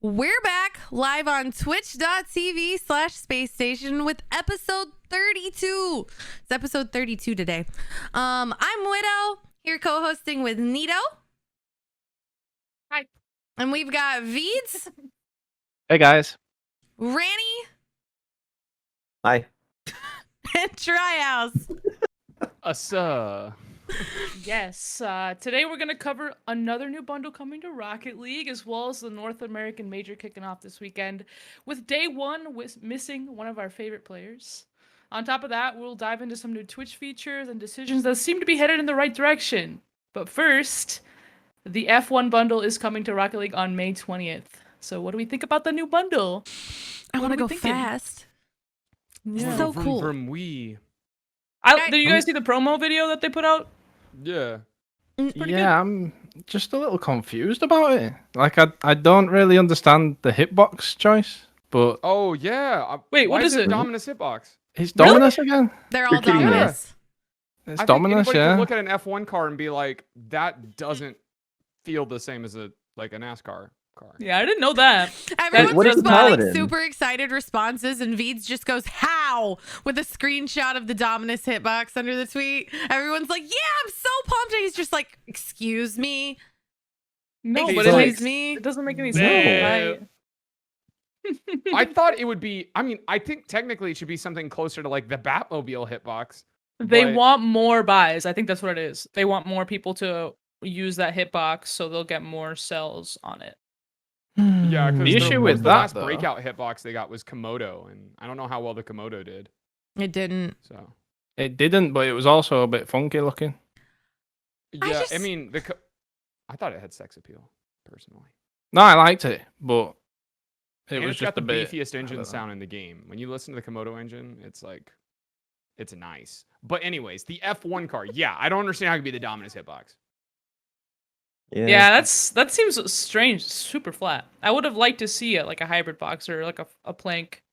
We're back live on twitch.tv/space station with episode 32. It's episode 32 today. I'm Widow, here co-hosting with Neato. Hi. And we've got Veeds. Hey guys. Ranny. Hi. And Trihouse. Yes, today we're going to cover another new bundle coming to Rocket League, as well as the North American Major kicking off this weekend, with day one missing one of our favorite players. On top of that, we'll dive into some new Twitch features and decisions that seem to be headed in the right direction. But first, the F1 bundle is coming to Rocket League on May 20th. So what do we think about the new bundle? I want to go fast. Yeah. It's so cool. From we. Did you guys see the promo video that they put out? Yeah. Pretty Yeah, I'm just a little confused about it. Like, I don't really understand the hitbox choice, but Oh yeah. Wait, what Why is it? Dominus hitbox. it's Dominus again. They're all You're kidding me. Dominus. It's I Dominus, think anybody yeah. can look at an F1 car and be like, that doesn't feel the same as a NASCAR car. Yeah, I didn't know that. Everyone's what is just the like Paladin? super excited responses, and Veeds just goes, how? With a screenshot of the Dominus hitbox under the tweet. Everyone's like, yeah, I'm so pumped. And he's just like, excuse me. No, Hey, but so it doesn't make any sense. I thought it would be. I mean, I think technically it should be something closer to like the Batmobile hitbox. They but- want more buys. I think that's what it is. They want more people to use that hitbox, so they'll get more cells on it. Yeah, because The issue with the that, last though- breakout hitbox they got was Komodo, and I don't know how well the Komodo did. It didn't. So It didn't, but it was also a bit funky looking. yeah, I just- mean I thought it had sex appeal personally. No, I liked it, but it And was it's just got the a bit. beefiest I engine don't know. sound in the game. When you listen to the Komodo engine, it's like, it's nice. But anyways, the F1 car, yeah, I don't understand how it could be the Dominus hitbox. Yeah, that seems strange. Super flat. I would have liked to see it like a hybrid box or like a plank.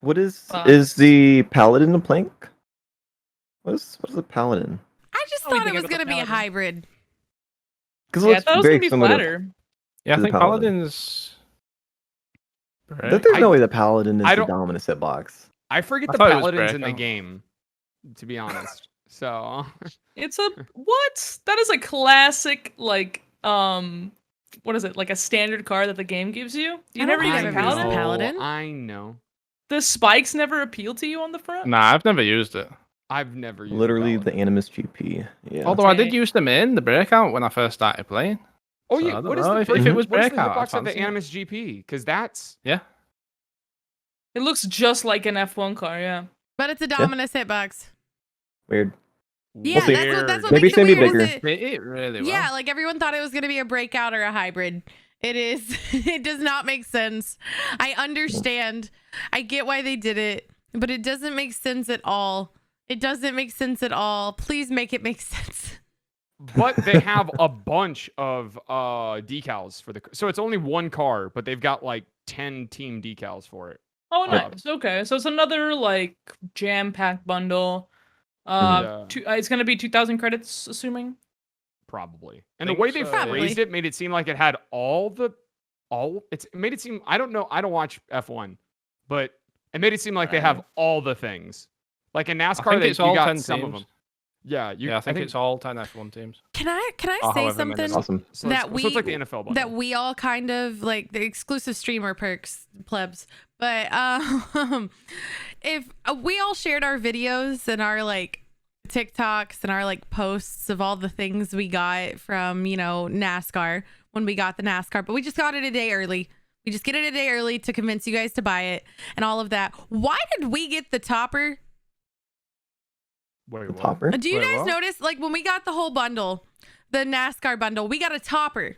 What is Box. the Paladin a plank? What is the Paladin? I just What do you thought it think was about going to the be a Paladin? hybrid. Because Yeah, I thought it was gonna be flatter. Yeah, I to the think Paladin. Paladin's. Right. There's no I- way the Paladin is I the don't- Dominus hitbox. I forget I the thought it was Paladins in the breakout. game, to be honest. So, It's a what? That is a classic like what is it? Like a standard car that the game gives you? You I never don't use think a I've ever used Paladin? a Paladin. I know. The spikes never appeal to you on the front? Nah, I've never used it. I've never used a Literally the Paladin. Animus GP. Yeah. Although I did Okay. use them in the breakout when I first started playing. Oh So I yeah, don't what is know the if it was what is the breakout, I hitbox of the fancy it. Animus GP? Because that's Yeah. It looks just like an F1 car, yeah. But it's a Dominus hitbox. Weird. Yeah, weird. that's what Maybe makes it's it gonna be weird. Is bigger. it, It really well. yeah, like everyone thought it was going to be a breakout or a hybrid. It is. It does not make sense. I understand. I get why they did it, but it doesn't make sense at all. It doesn't make sense at all. Please make it make sense. But they have a bunch of decals for the. So it's only one car, but they've got like 10 team decals for it. Oh, nice. Okay, so it's another like jam-packed bundle. Yeah. It's gonna be 2,000 credits, assuming. Probably. And the Think way they so, yeah. phrased it made it seem like it had it made it seem, I don't know, I don't watch F1, but it made it seem like they have all the things. Like in I NASCAR, think they it's all you got 10 some of teams. them. Yeah, Yeah, I think it's all 10 F1 teams. Can I Oh, say however many. something Awesome. so that it's like the NFL bundle. that we all kind of like the exclusive streamer perks plebs, but if we all shared our videos and our like TikToks and our like posts of all the things we got from, you know, NASCAR when we got the NASCAR, but we just got it a day early. We just get it a day early to convince you guys to buy it and all of that. Why did we get the topper? Wait, The what? topper. Do you Wait, guys what? notice like when we got the whole bundle, the NASCAR bundle, we got a topper.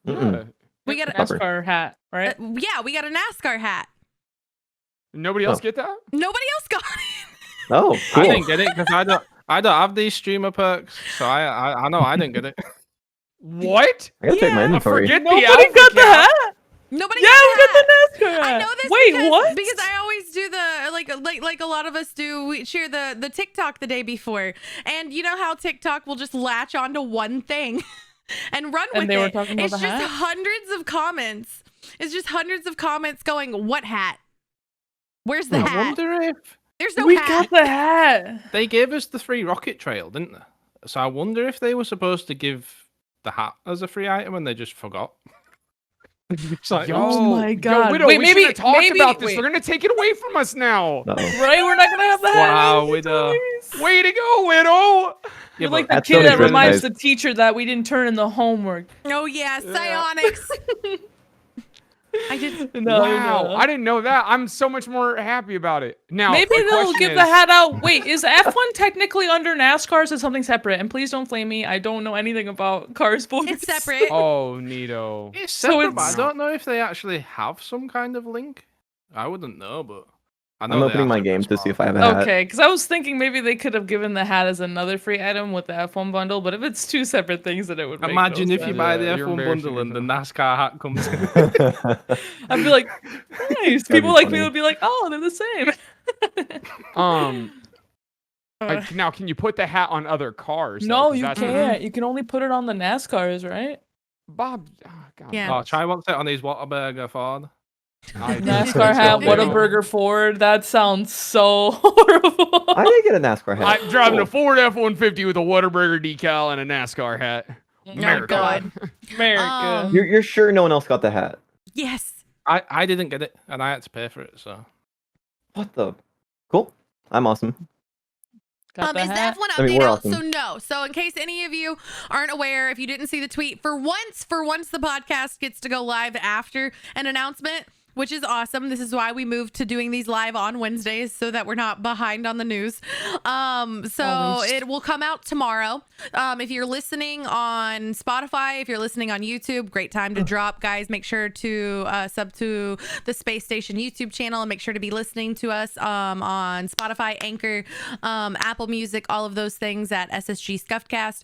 Mm-mm. Yeah. We got a, Topper. NASCAR hat, right? yeah, we got a NASCAR hat. Nobody else Oh. get that? Nobody else got it. Oh, I cool. didn't get it because I don't have these streamer perks, so I know I didn't get it. What? I gotta check my Yeah. inventory. Forget Nobody the outfit got the cap. hat. Nobody Yeah, got we the got hat. the NASCAR hat. I know this Wait, because, what? because I always do the like a lot of us do. We share the TikTok the day before, and you know how TikTok will just latch onto one thing and run And with they were it. talking about It's the just hat? hundreds of comments is just hundreds of comments going, "What hat? Where's the I hat? wonder if There's no We hat." got the hat. they gave us the free rocket trail, didn't they? So I wonder if they were supposed to give the hat as a free item and they just forgot. It's like, Oh my Yo, God. Widow, Wait, we maybe- should have talked maybe- about this. wait. They're gonna take it away from us now. No. Right? We're not gonna have the hat. Wow, anymore, Widow. boys. Way to go, Widow. You're but like the That's kid only that reminds advertised. the teacher that we didn't turn in the homework. Oh yeah, psionics. I just No, wow, no. I didn't know that. I'm so much more happy about it now. Maybe the they'll question give is- the hat out. Wait, is F1 technically under NASCAR? Or is it something separate? And please don't flame me. I don't know anything about car sports. it's separate. Oh, neato. it's So separate, but I it's- don't know if they actually have some kind of link. I wouldn't know, but I know I'm they opening have my separate game to see if I spots. have a hat. Okay, because I was thinking maybe they could have given the hat as another free item with the F1 bundle, but if it's two separate things, then it would make Imagine no if you sense. buy the Yeah, you're F1 embarrassing bundle and the yourself. NASCAR hat comes in. I'd be like, nice. That'd People be like funny. me would be like, oh, they're the same. Now, can you put the hat on other cars? though? No, 'Cause you that's- can't. You can only put it on the NASCARs, right? Bob. Oh, God Yeah. Oh, bless. try wants it on his Whataburger Ford. I- NASCAR hat, Widow. Whataburger Ford. That sounds so horrible. I did get a NASCAR hat. I'm driving Cool. a Ford F-150 with a Whataburger decal and a NASCAR hat. America. God. America. You're sure no one else got the hat? Yes. I didn't get it, and I had to pay for it. So What the? Cool. I'm awesome. Got the Is the hat? F1 I mean, update we're out? awesome. So no. So in case any of you aren't aware, if you didn't see the tweet, for once the podcast gets to go live after an announcement, which is awesome. This is why we moved to doing these live on Wednesdays so that we're not behind on the news. So Always. it will come out tomorrow. If you're listening on Spotify, if you're listening on YouTube, great time to drop, guys. Make sure to sub to the Space Station YouTube channel and make sure to be listening to us on Spotify, Anchor, Apple Music, all of those things at SSG Scuffed Cast.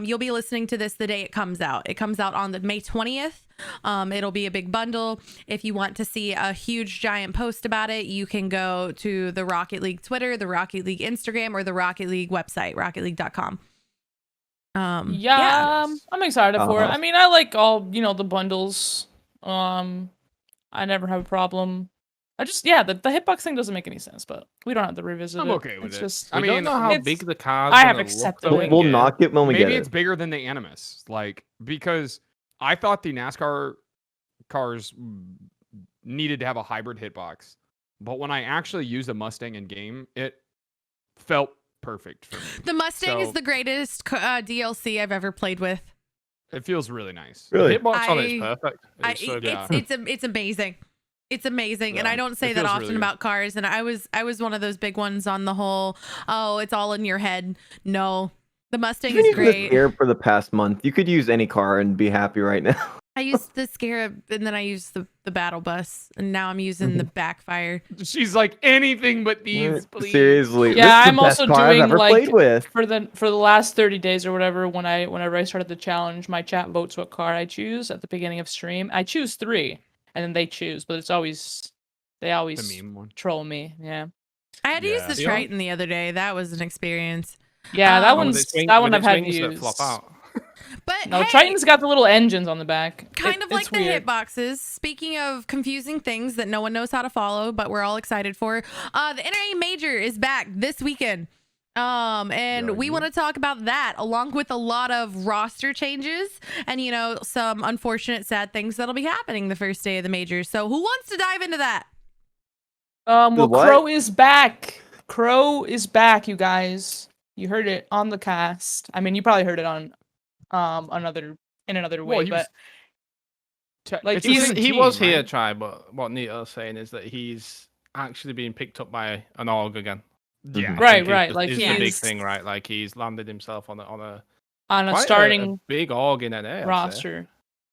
You'll be listening to this the day it comes out. It comes out on the May 20th. It'll be a big bundle. If you want to see a huge giant post about it, you can go to the Rocket League Twitter, the Rocket League Instagram, or the Rocket League website, rocketleague.com. Yeah, I'm excited for it. Uh-huh. I mean, I like all the bundles. I never have a problem. I just the hitbox thing doesn't make any sense, but we don't have to revisit I'm it. okay with It's it. just I we don't mean, know how it's- big the car's I have gonna look, accepted though, it. when We'll we get knock it when we maybe get it's it. bigger than the Animus, like because I thought the NASCAR cars needed to have a hybrid hitbox, but when I actually used a Mustang in game, it felt perfect for me. The Mustang is So- the greatest DLC I've ever played with. It feels really nice. Really? The hitbox on I- it's perfect. It's so good. It's amazing. It's amazing, and Yeah, I don't say it that feels often really good. about cars. And I was one of those big ones on the whole. Oh, it's all in your head. No, the Mustang You've is been using great. this gear for the past month. You could use any car and be happy right now. I used the Scarab, and then I used the battle bus, and now I'm using the backfire. She's like anything but these, please. Seriously. Yeah, this is I'm the best also car I've doing, ever like, played with. for the last 30 days or whatever. Whenever I started the challenge, my chat votes what car I choose at the beginning of stream. I choose 3, and then they choose, but they always The meme one. troll me. Yeah, I had to use Yeah. the Yeah. Triton the other day. That was an experience. yeah, that Oh, with one's With that one with I've had wings that used. flop out. But No, hey, Triton's got the little engines on the back. kind of like it's the weird. hitboxes. Speaking of confusing things that no one knows how to follow, but we're all excited for, the NRA Major is back this weekend. And we want to talk about that along with a lot of roster changes and some unfortunate sad things that'll be happening the first day of the major. So who wants to dive into that? Well, what? Crow is back. Crow is back, you guys. You heard it on the cast. I mean, you probably heard it on another way, Well, he was- but like It's the he's same He team, was here, right? Try, but what Neato's saying is that he's actually being picked up by an org again. Yeah. I Right, think is right, the- like is the big he's- thing, right? Like he's landed himself on a on a quite starting big org in NA I'd say. roster.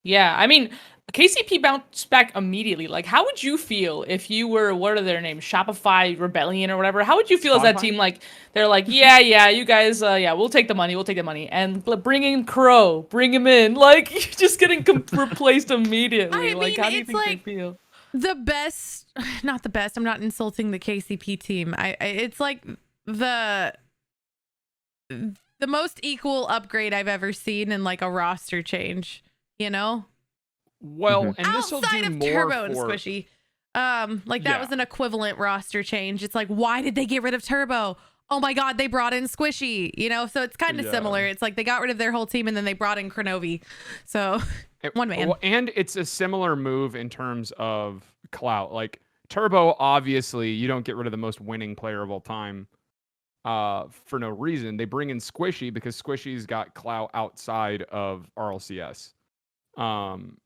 Yeah, I mean, KCP bounced back immediately. Like, how would you feel if you were, what are their names, Shopify Rebellion or whatever? How would you feel as that Spotify? team? Like, they're like, yeah, you guys, we'll take the money, and bring in Crow, bring him in. Like, you're just getting replaced immediately. I Like, mean, how do you it's think like- they feel? The best, not the best. I'm not insulting the KCP team. It's like the most equal upgrade I've ever seen in like a roster change. Well, and this will Outside do of more Turbo and for Squishy. Like that Yeah. was an equivalent roster change. It's like, why did they get rid of Turbo? Oh my God, they brought in Squishy, you know? So it's kind of Yeah. similar. It's like they got rid of their whole team and then they brought in Kronovi. So one man. Well, and it's a similar move in terms of clout. Like Turbo, obviously, you don't get rid of the most winning player of all time for no reason. They bring in Squishy because Squishy's got clout outside of RLCS.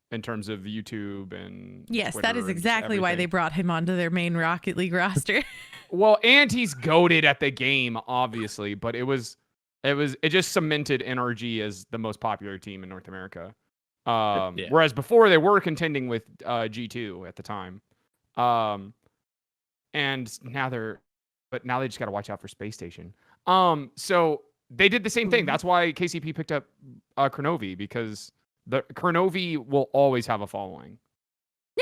In terms of YouTube and Yes, Twitter that is and exactly why they everything. brought him onto their main Rocket League roster. Well, and he's goated at the game, obviously, but it just cemented NRG as the most popular team in North America. Whereas before they were contending with G2 at the time. And now they just got to watch out for Space Station. So they did the same thing. That's why KCP picked up Kronovi, because the Kronovi will always have a following.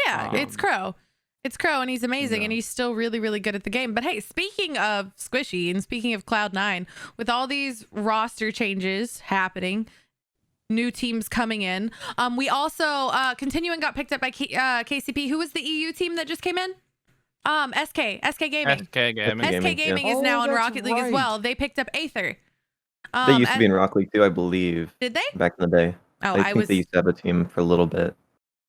Yeah, it's Crow. It's Crow, and he's amazing, and he's still really, really good at the game. But hey, speaking of Squishy and speaking of Cloud9, with all these roster changes happening, new teams coming in, we also Continuing got picked up by KCP. Who was the EU team that just came in? SK Gaming. SK Gaming. SK Gaming is Oh, now in that's Rocket League as right. well. They picked up Aether. They used to be in Rocket League too, I believe, Did they? back in the day. Oh, I think they used to have a team for a little bit.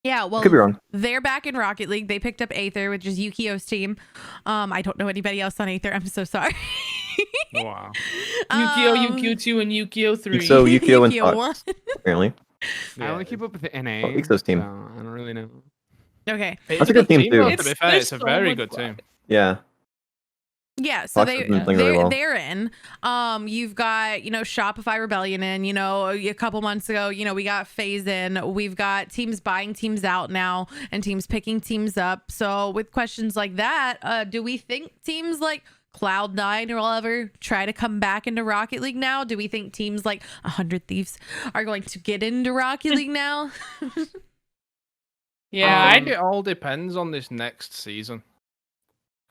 Yeah, well, Could be wrong. they're back in Rocket League. They picked up Aether, which is Yukio's team. I don't know anybody else on Aether. I'm so sorry. Wow. Yukio, Yukio 2, and Yukio 3. So Yukio and Yukio Fox, apparently. I only keep up with the NA. Oh, Ixo's team. So I don't really know. Okay. That's a good team, too. though, to It's- be fair, there's it's a so very much good fun. team. Yeah. Yeah, so Fox has been playing really well. they're in. You've got, Shopify Rebellion in, a couple months ago, we got FaZe in. We've got teams buying teams out now and teams picking teams up. So with questions like that, do we think teams like Cloud9 will ever try to come back into Rocket League now? Do we think teams like 100 Thieves are going to get into Rocket League now? Yeah, I think it all depends on this next season.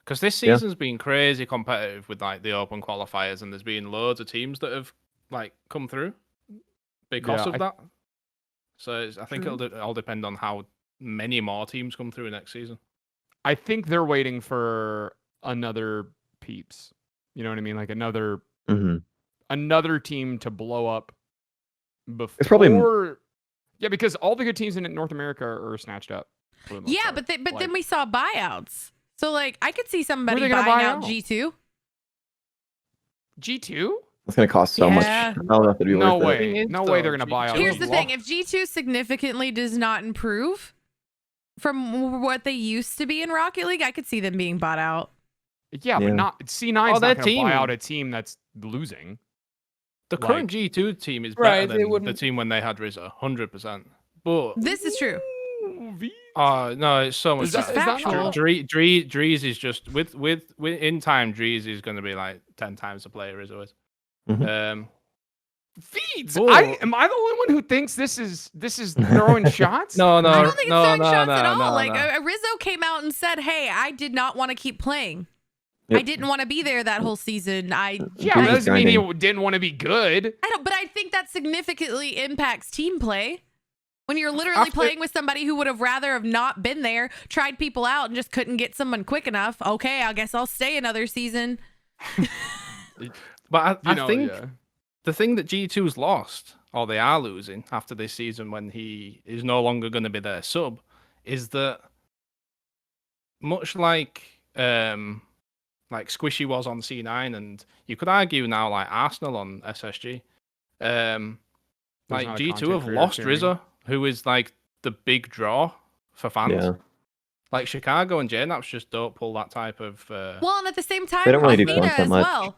Because this season's been crazy competitive with like the open qualifiers, and there's been loads of teams that have like come through because of that. So I think it'll all depend on how many more teams come through next season. I think they're waiting for another Peeps. You know what I mean? Like another team to blow up before. It's probably yeah, because all the good teams in North America are snatched up. for the most Yeah, part. but then we saw buyouts. So like I could see somebody they gonna buying buy out out? G2. G2? It's going to cost so much. Yeah. I don't know if it'd be No worth it. way. No way they're gonna buy out. Here's the those thing: lo- if G2 significantly does not improve from what they used to be in Rocket League, I could see them being bought out. Yeah, Yeah. but not C9's Oh, not their gonna team- buy out a team that's losing. The Like- current G2 team is Right, better they than the wouldn't- team when they had Rizzo, 100%. But This is true. no, it's so much. Is that- better. is that factual. not- Drees is just with in time. Drees is going to be like 10 times the player Rizzo is. Feeds. Whoa. Am I the only one who thinks this is throwing shots? No, I don't think it's throwing shots at all. no, like no. Rizzo came out and said, "Hey, I did not want to keep playing. Yep. I didn't want to be there that whole season. Yeah, Drees that is doesn't mean he grinding. didn't want to be good. But I think that significantly impacts team play. When you're literally After- playing with somebody who would have rather have not been there, tried people out, and just couldn't get someone quick enough. Okay, I guess I'll stay another season. But I know, think yeah. the thing that G2's lost, or they are losing after this season when he is no longer going to be their sub, is that much like Squishy was on C9, and you could argue now like Arsenal on SSG, like not a G2 content have creator lost sharing. Rizzo, who is like the big draw for fans. Yeah. Like Chicago and JNAPs just don't pull that type of. Well, and at the same time, They don't really do Athena content as much. well.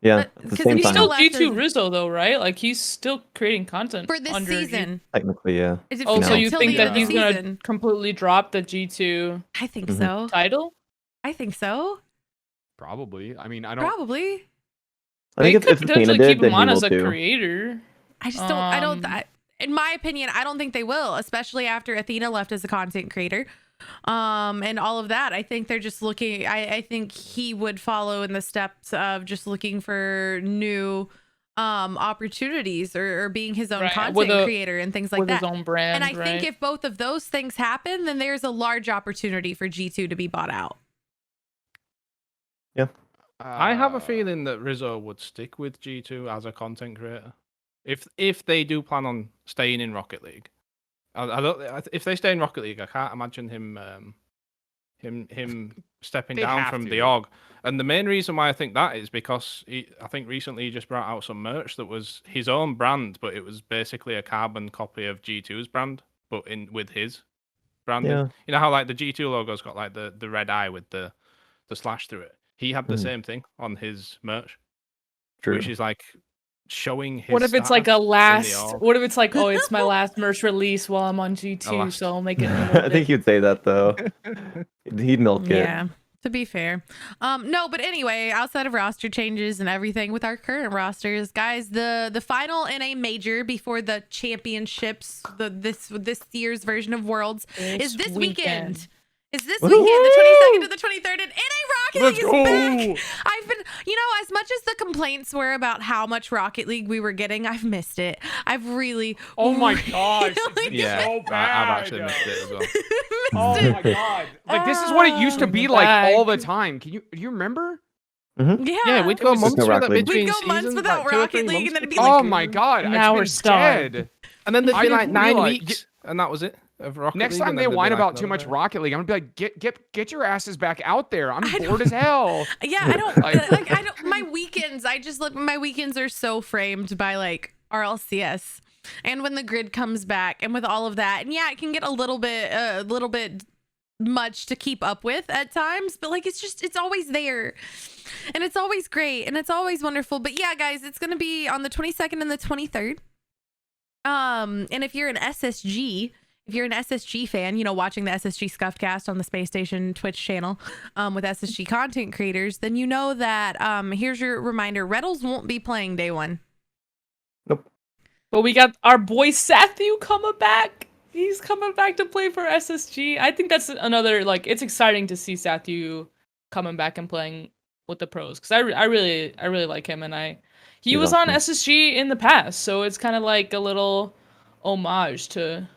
Yeah, But- at the 'cause same he's time. Still left G2 as- Rizzo though, right? Like he's still creating content For this under G- season. Technically, yeah. Is it Oh, so you until think the that end of he's the gonna season? completely drop the G2 I think Mhm. so. title? I think so. Probably. I mean, I don't. Probably. I They think could if Athena potentially did, keep then him he on will as a too. creator. I just don't. I don't. Um, In my opinion, I don't think they will, especially after Athena left as a content creator, and all of that. I think they're just looking. I think he would follow in the steps of just looking for new opportunities or being his own Right, content creator and things like with that. his own brand. And I right? think if both of those things happen, then there's a large opportunity for G2 to be bought out. I have a feeling that Rizzo would stick with G2 as a content creator. If they do plan on staying in Rocket League. If they stay in Rocket League, I can't imagine him stepping They down have from to. the org. And the main reason why I think that is because I think recently he just brought out some merch that was his own brand, but it was basically a carbon copy of G2's brand, but with his branding. Yeah. You know how like the G2 logo's got like the red eye with the slash through it. He had the same thing on his merch, True. which is like showing his. What if it's like a status in the last? org. What if it's like, oh, it's my last merch release while I'm on G2, last- so I'll make it. I think he'd say that though. He'd milk it. Yeah, to be fair. No, but anyway, outside of roster changes and everything with our current rosters, guys, the final in a major before the championships, this year's version of Worlds is this weekend. Is this weekend, the 22nd to the 23rd, and NA Rocket League is back. I've been, as much as the complaints were about how much Rocket League we were getting, I've missed it. I've really, Oh my gosh. really Yeah, so I've bad. actually missed it as well. Oh missed my god. Like this is what it used to be like back. all the time. Do you remember? it. Yeah, we'd go Just months no without Rocket League. between We'd go months seasons, without like 2 or 3 Rocket League, months and then it'd be between- like, Oh my god. Now it's we're been starved. dead. and then there'd I be like didn't 9 realize- weeks, and that was it of Rocket Next League. time and they then there'd be, whine like, about too another much day. Rocket League, I'm gonna be like, get your asses back out there. I'm bored as hell. Yeah, I don't like. I don't. My weekends. My weekends are so framed by like RLCS, and when the grid comes back, and with all of that, and yeah, it can get a little bit much to keep up with at times, but like it's always there, and it's always great, and it's always wonderful. But yeah, guys, it's gonna be on the 22nd and the 23rd. And if you're an SSG. If you're an SSG fan, watching the SSG Scuffed Cast on the Space Station Twitch channel with SSG content creators, then you know that here's your reminder. Reddles won't be playing day one. Nope. But we got our boy Sathu coming back. He's coming back to play for SSG. I think that's another, it's exciting to see Sathu coming back and playing with the pros. Because I really like him. And he was on SSG in the past. So it's kind of like a little homage to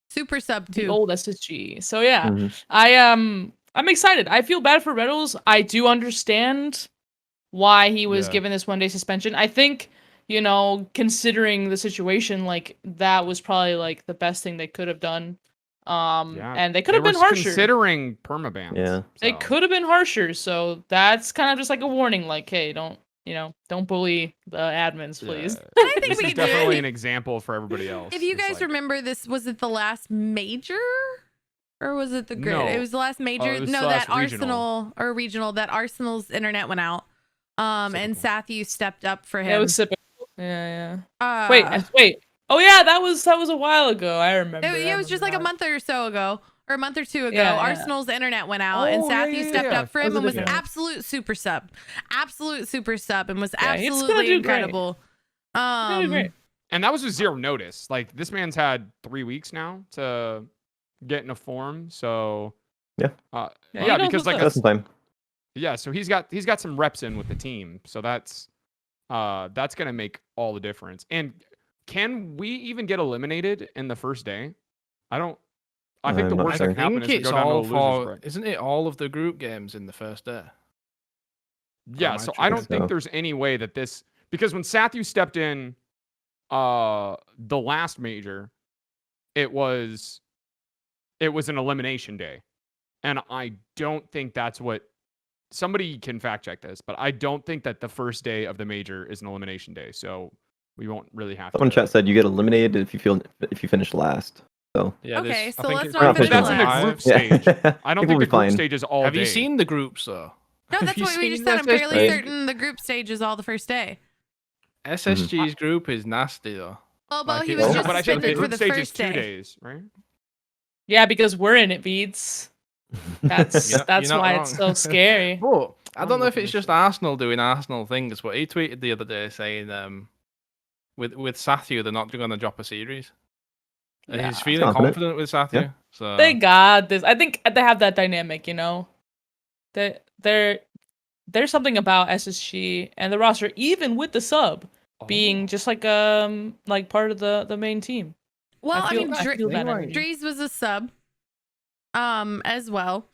Super sub the too. old SSG. So yeah, Mhm. I'm excited. I feel bad for Reynolds. I do understand why he was Yeah. given this 1-day suspension. I think, considering the situation, that was probably the best thing they could have done. Yeah, And they could have been were harsher. considering permabans. Yeah. They so. could have been harsher. So that's kind of just like a warning. Hey, don't bully the admins, please. Yeah. I think This we is could do definitely it. an example for everybody else. If you It's guys like- remember, was it the last major? Or was it the grid? No. It was the last major. it was No, the that last regional. Arsenal or regional. That Arsenal's internet went out. And Sathu stepped up for him. Yeah, it was typical. Yeah. Uh, Wait. Oh yeah, that was a while ago. I remember. It was just like a month or so ago, or a month or two ago. Yeah, yeah. Arsenal's internet went out, and Oh, yeah, Sathu yeah, stepped yeah. up for That him was a and was different one. absolute super sub, and was Yeah, he's gonna absolutely do great. incredible. Great. And that was with zero notice. Like this man's had 3 weeks now to get into form. So Yeah. Yeah, yeah, he knows because what's That's some time. yeah, so he's got some reps in with the team. So that's gonna make all the difference. And can we even get eliminated in the first day? I think the I'm not worst sure. that can I happen think is to it's go down to a all losers for. break. Isn't it all of the group games in the first day? Yeah, am I so I don't tripping? think So. there's any way that this, because when Sathu stepped in the last major, it was an elimination day. And I don't think that's what, somebody can fact check this, but I don't think that the first day of the major is an elimination day. So we won't really have Someone in to. chat said you get eliminated if you finish last. So Yeah. Okay, this- I so think let's it's not around finish That's in the last. group stage. Yeah. I don't we'll think be the group fine. stage is all Have day. you seen the groups though? No, Have that's you what we seen just said. I'm SSG? fairly certain the group stage is all the first day. SSG's group is nasty though. Well, Like, he it's was all- just but I think the suspended for group the stage is first 2 day. days, right? Yeah, because we're in it, Veeds. That's You're that's not why wrong. it's so scary. But I I'm don't know if looking it's at just Arsenal doing Arsenal things, but he tweeted the other day saying with Sathu they're not going to drop a series. And Yeah. he's feeling Confident. confident with Sathu. Yeah. So They got this. I think they have that dynamic, They're there's something about SSG and the roster, even with the sub, being just like part of the main team. Well, I mean, feel that energy. Drees was a sub, as well.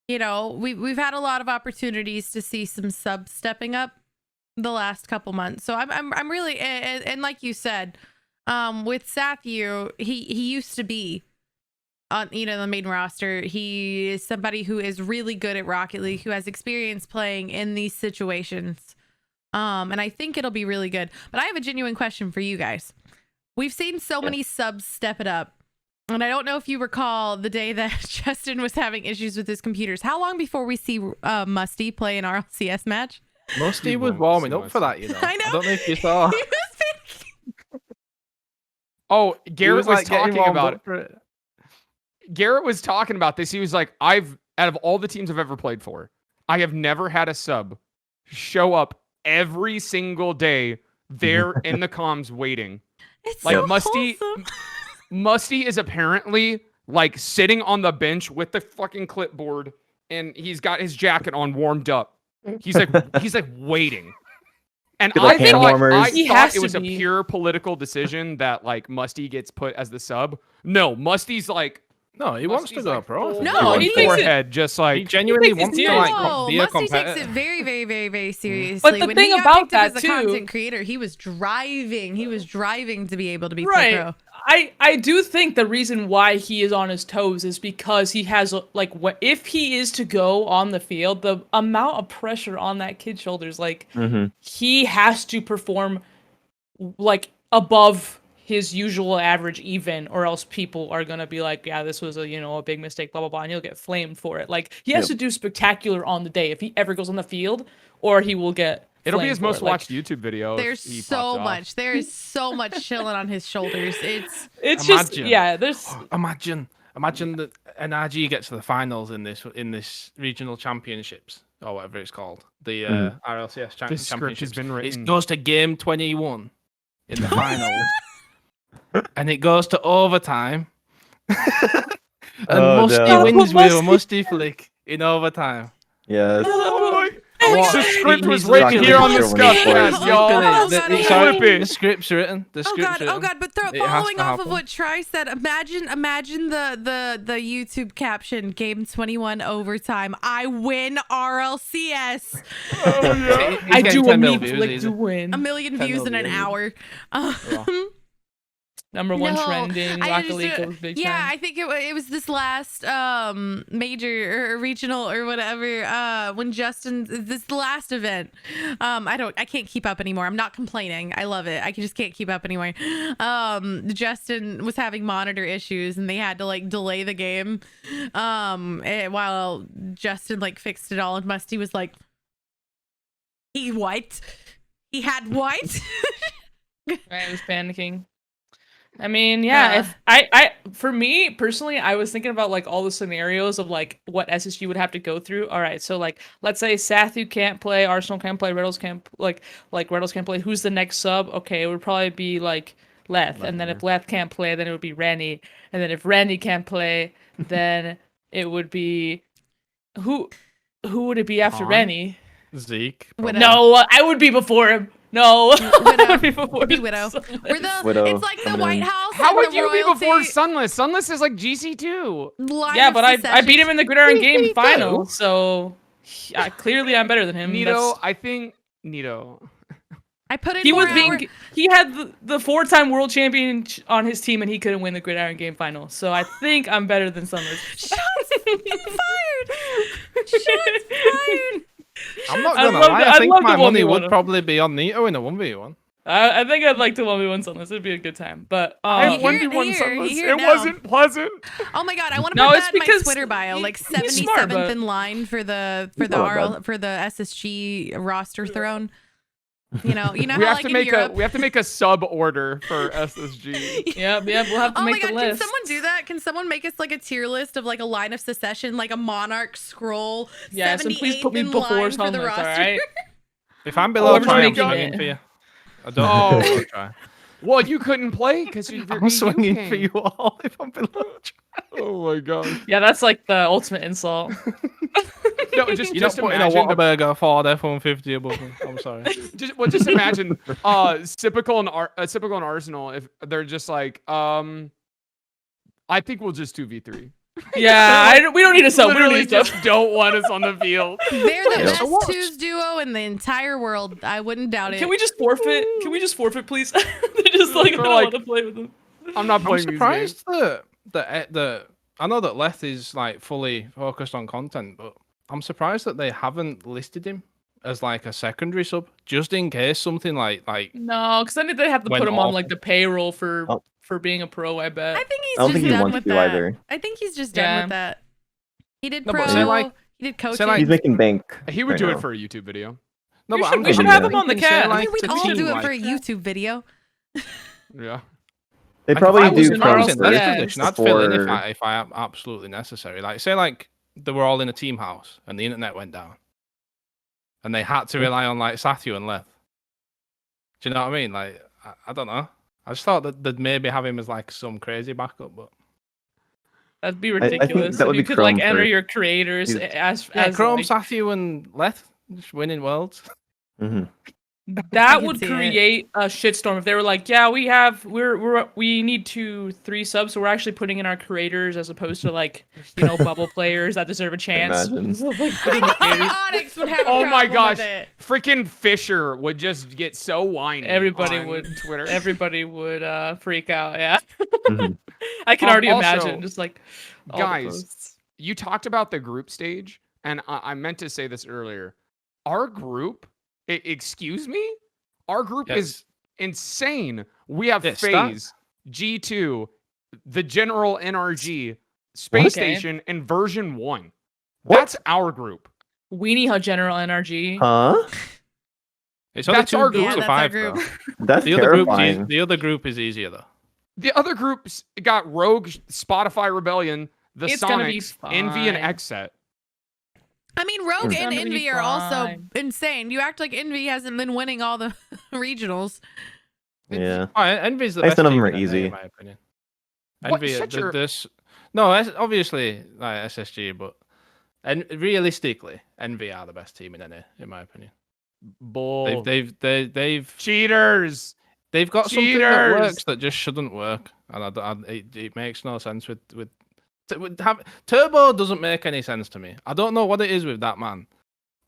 You know, we've had a lot of opportunities to see some subs stepping up the last couple months. So I'm really, and like you said, with Sathu, he used to be on, you know, the main roster. He is somebody who is really good at Rocket League, who has experience playing in these situations. And I think it'll be really good. But I have a genuine question for you guys. We've seen so many subs step it up. And I don't know if you recall the day that Justin was having issues with his computers. How long before we see Musty play an RLCS match? Musty was warming up for that, you know. I know. I don't know if you saw. Oh, Garrett was talking about it. Garrett was talking about this. He was like, out of all the teams I've ever played for, I have never had a sub show up every single day there in the comms waiting. It's Like so Musty, wholesome. Musty is apparently like sitting on the bench with the fucking clipboard, and he's got his jacket on, warmed up. He's like waiting. And Good, like, I hand thought, warmers. I He thought has it was to a be. pure political decision that like Musty gets put as the sub. No, Musty's like, No, he wants to Musty's go like pro. full No, on he thinks forehead, just He like genuinely He wants thinks to it's like No, be a Musty takes competitor. it very, very, very, very seriously. But the when thing he got about picked up that, as a too- content creator, he was driving. He was driving to be able to be Right. pro. I do think the reason why he is on his toes is because he has like if he is to go on the field, the amount of pressure on that kid's shoulders, like he has to perform like above his usual average even, or else people are gonna be like, yeah, this was a big mistake, blah blah blah, and he'll get flamed for it. Like he has to do spectacular on the day if he ever goes on the field, or he will get it'll be flamed his for most it. Like, watched YouTube video. if There's he so pops off. much. There is so much chilling on his shoulders. it's just Imagine. there's Imagine that NRG gets to the finals in this regional championships or whatever it's called, the RLCS This script has championships. been written. It goes to game 21 in the finals, and it goes to overtime, and Oh, Musty no. wins with a Musty. Musty flick in overtime. Yes. What? The script He was needs written to here on the rock it Scuffed when Cast, he's y'all. Oh, The- God, the- oh, sorry, God. the script's written. The Oh script's god, written. oh god! But It has following to off of happen. what Tri said, imagine the YouTube caption: Game 21 overtime. I win RLCS. He's I getting do a 10 mil me views, flick easy. to win. A million 10 views in an million. hour. Number one No, trending. I Rocket just- League goes big yeah, trend. I think it was this last major or regional or whatever when this last event. I can't keep up anymore. I'm not complaining. I love it. I just can't keep up anymore. Justin was having monitor issues and they had to like delay the game while Justin like fixed it all, and Musty was like, he had white. I was panicking. I mean, yeah, if I for me personally, I was thinking about like all the scenarios of like what SSG would have to go through. All right, so like let's say Sathu can't play, Arsenal can't play, Riddles can't like Riddles can't play. Who's the next sub? Okay, it would probably be like Leth, and then if Leth can't play, then it would be Ranny, and then if Ranny can't play, then it would be who would it be after Han? Ranny? Zeke. Widow. No, I would be before him. No, Widow. I would be before Be him. Widow. We're the Widow it's like the coming White in. House. How and would the you be before royalty Sunless? Sunless is like GC2. line Yeah, of but I secession. beat him in the gridiron game Me final, too. so clearly I'm better than him. Neato, I think Neato. I put in He more was being he had the 4-time world champion on his team, and he couldn't win the gridiron game final. So I think I'm better than Sunless. Shots fired! Shots fired! I'm not I'd gonna love lie. to- I I'd think love to my money 1v1 would him. probably be on Neato in a 1v1. I think I'd like to 1v1 Sunless. It'd be a good time. But I hear it 1v1 here, Sunless. hear It it now. wasn't pleasant. Oh my god, I want to No, put it's that in my because Twitter bio, like he's 77th smart, but- in line for the He's not RL bad. for the SSG roster throne. You know We how have like to in make Europe. a sub order for SSG. Yep, we'll have to Oh my make god, the can list. someone do that? Can someone make us like a tier list of like a line of secession, like a monarch scroll? Yes, and please 78th put me in before line for the Sunless, roster. alright? If I'm below Whoever's Tri, I'm making swinging it. for you. I don't Oh. know below Tri. Well, you couldn't play because you're I'm swinging UK. for you all if I'm below Tri. Oh my god. Yeah, that's like the ultimate insult. No, just You're not putting a imagine the Whataburger Ford F-150 above me. I'm sorry. just imagine Sipical and Arsenal if they're just like I think we'll just 2v3. Yeah, we don't need to sub. We don't Literally need to just sub. don't want us on the field. They're the Yeah. best So what? twos duo in the entire world. I wouldn't doubt it. Can we just forfeit? Can we just forfeit, please? They're just like, I They're don't like- want to play with them. I'm not I'm playing these games. surprised that I know that Leth is like fully focused on content, but I'm surprised that they haven't listed him as like a secondary sub, just in case something like No, because then they have to Went put him on awful. like the payroll for Oh. being a pro. I bet. I think he's I don't just think he done wants with to that. either. I think he's just done Yeah. with that. He did No, pro. but say like- he did coaching. say like- He's making bank. He would right do now. it for a YouTube video. no, We but should- I'm we should thinking- have him on the thinking, say, cast. I like, mean, we'd the all team, do it like- for a YouTube video. Yeah. They Like, probably if I was do in Arsenal, from that yeah, position, I'd fill in before- if I am absolutely necessary. Like, say, like they were all in a team house and the internet went down, and they had to rely on like Sathu and Leth. Do you know what I mean? Like, I don't know. I just thought that they'd maybe have him as like some crazy backup, but That'd be think ridiculous. that if would you be could like Chrome enter for- your creators He's- as yeah, Chrome, like, Sathu, and Leth just winning worlds. hmm I that can would see it. create a shitstorm if they were like, yeah, we need 2-3 subs, so we're actually putting in our creators as opposed to like bubble players that deserve a chance. Imagine. So, like, I put in the think creators. Onyx would have a Oh my problem gosh. with it. Freaking Fisher would just get so whiny. Everybody on would. Twitter. Everybody would freak out. Yeah, Mhm. I can already Also, imagine just like all the guys, posts. You talked about the group stage, and I meant to say this earlier. Our group, excuse me? Our group is insane. We have Yeah, Phase, G2, the General NRG, Space What? Station, and version 1. What? That's our group. Weenie Hut General NRG. Huh? It's only That's two our groups Yeah, of that's our five, group. though. That's The other terrifying. the other group is easier though. The other groups got Rogue, Spotify Rebellion, the It's gonna be Sonics, Envy, and fine. Xset. I mean, Rogue It's and gonna be Envy are also fine. insane. You act like Envy hasn't been winning all the regionals. Yeah. Oh, Envy's the Nice, best none of team them are in NA, easy. in my opinion. What? Envy, Shut your- this no, obviously like SSG, but and realistically, Envy are the best team in NA, in my opinion. Bull. They've Cheaters. got something that Cheaters. works that just shouldn't work, and it makes no sense with Turbo doesn't make any sense to me. I don't know what it is with that man.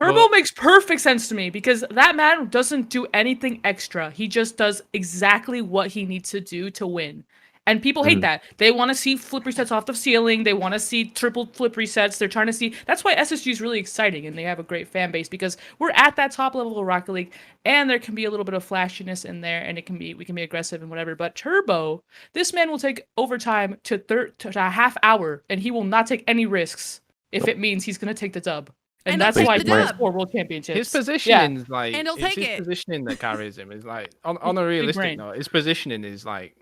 Turbo Well- makes perfect sense to me because that man doesn't do anything extra. He just does exactly what he needs to do to win. And people hate that. They want to see flip resets off the ceiling. They want to see triple flip resets. They're trying to see. That's why SSG is really exciting and they have a great fan base because we're at that top level of Rocket League and there can be a little bit of flashiness in there and we can be aggressive and whatever. But Turbo, this man will take overtime to a half hour and he will not take any risks if it means he's going to take the dub. And And that's he'll why take he the has dub. 4 world championships. His positioning is like And he'll it's take his it. positioning that carries him. Is like on a realistic brain. note, his positioning is like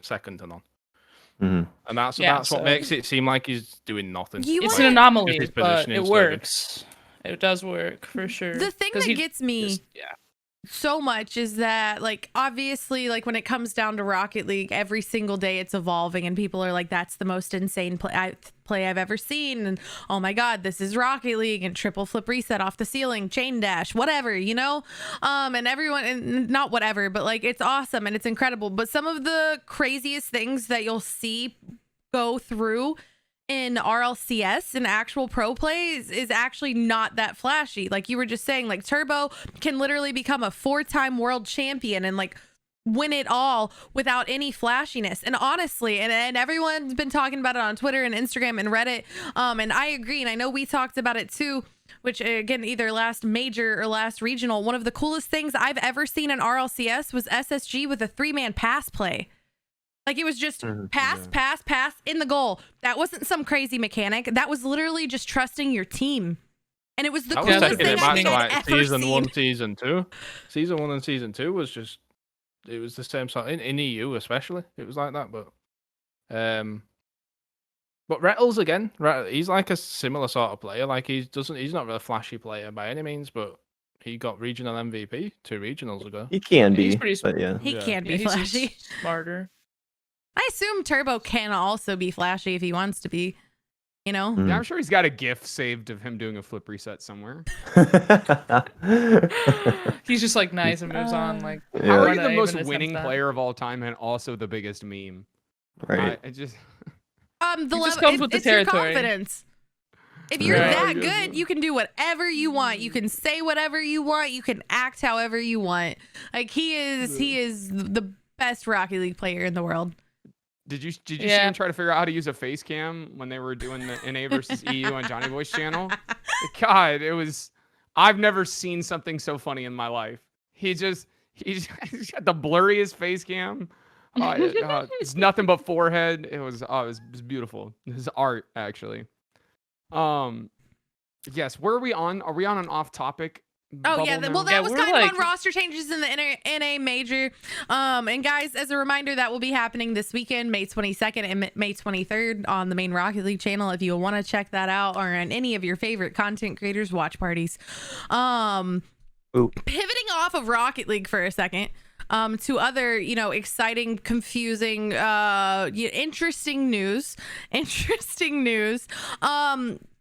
second to none. Mhm. And that's Yeah, what so- makes it seem like he's doing nothing. You It's wanna- an anomaly, his but positioning it is so good. works. It does work for sure. The thing 'Cause that he gets me just- yeah. so much is that, like, obviously, like, when it comes down to Rocket League, every single day it's evolving and people are like, that's the most insane play I've ever seen, and oh my god, this is Rocket League, and triple flip reset off the ceiling, chain dash, whatever, and everyone, and not whatever, but like, it's awesome and it's incredible. But some of the craziest things that you'll see go through in RLCS and actual pro plays is actually not that flashy. Like you were just saying, like Turbo can literally become a 4-time world champion and like win it all without any flashiness. And honestly, and everyone's been talking about it on Twitter and Instagram and Reddit. And I agree. And I know we talked about it too, which again, either last major or last regional. One of the coolest things I've ever seen in RLCS was SSG with a 3-man pass play. Like it was just pass in the goal. That wasn't some crazy mechanic. That was literally just trusting your team. And it was the That was coolest taking thing it I back think to I'd like ever season seen. 1, season 2. Season 1 and season 2 was just it was the same sort in EU especially. It was like that, but Rettles again, he's like a similar sort of player. Like he's not really a flashy player by any means, but he got regional MVP 2 regionals ago. He can He's be, pretty but yeah. He Yeah. can't Yeah, be he's flashy. smarter. I assume Turbo can also be flashy if he wants to be. You know? Yeah, I'm sure he's got a GIF saved of him doing a flip reset somewhere. He's just like nice and moves on. Like, How are why you not the most even winning attempt that? player of all time and also the biggest meme? Right. I just The It just level, comes with the it's your territory. confidence. If you're Right. that good, you can do whatever you want. You can say whatever you want. You can act however you want. Like he is the best Rocket League player in the world. Did you see him try to figure out how to use a face cam when they were doing the NA versus EU on Johnny Boy's channel? God, I've never seen something so funny in my life. He's got the blurriest face cam. It's nothing but forehead. It was beautiful. His art, actually. Yes. Where are we on? Are we on an off topic? Oh yeah, now? well that was we're kind of like- on roster changes in the NA major. And guys, as a reminder, that will be happening this weekend, May 22nd and May 23rd on the main Rocket League channel. If you want to check that out, or on any of your favorite content creators' watch parties. Pivoting off of Rocket League for a second. To other, exciting, confusing, interesting news.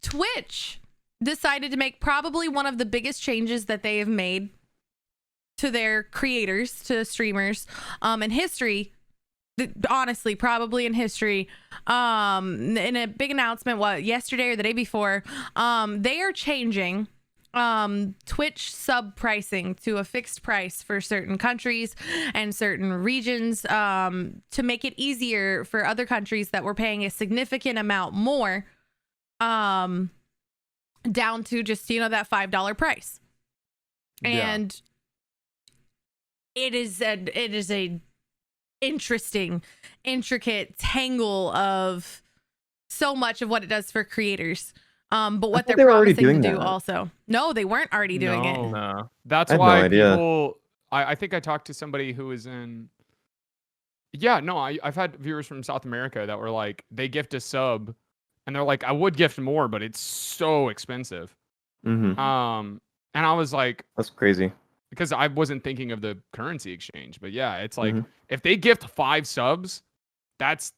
Twitch decided to make probably one of the biggest changes that they have made to their creators, to streamers, in history. Honestly, probably in history. In a big announcement, yesterday or the day before, they are changing Twitch sub pricing to a fixed price for certain countries and certain regions, to make it easier for other countries that were paying a significant amount more, down to just that $5 price. And it is a interesting, intricate tangle of so much of what it does for creators. But what they're they were already promising to doing do that. also. No, they weren't already doing it. No. That's I had no why idea. people. I think I talked to somebody who was in. Yeah, no, I've had viewers from South America that were like, they gift a sub, and they're like, I would gift more, but it's so expensive. Mm-hmm. And I was like, That's crazy. because I wasn't thinking of the currency exchange, but yeah, it's like Mhm. if they gift 5 subs, that's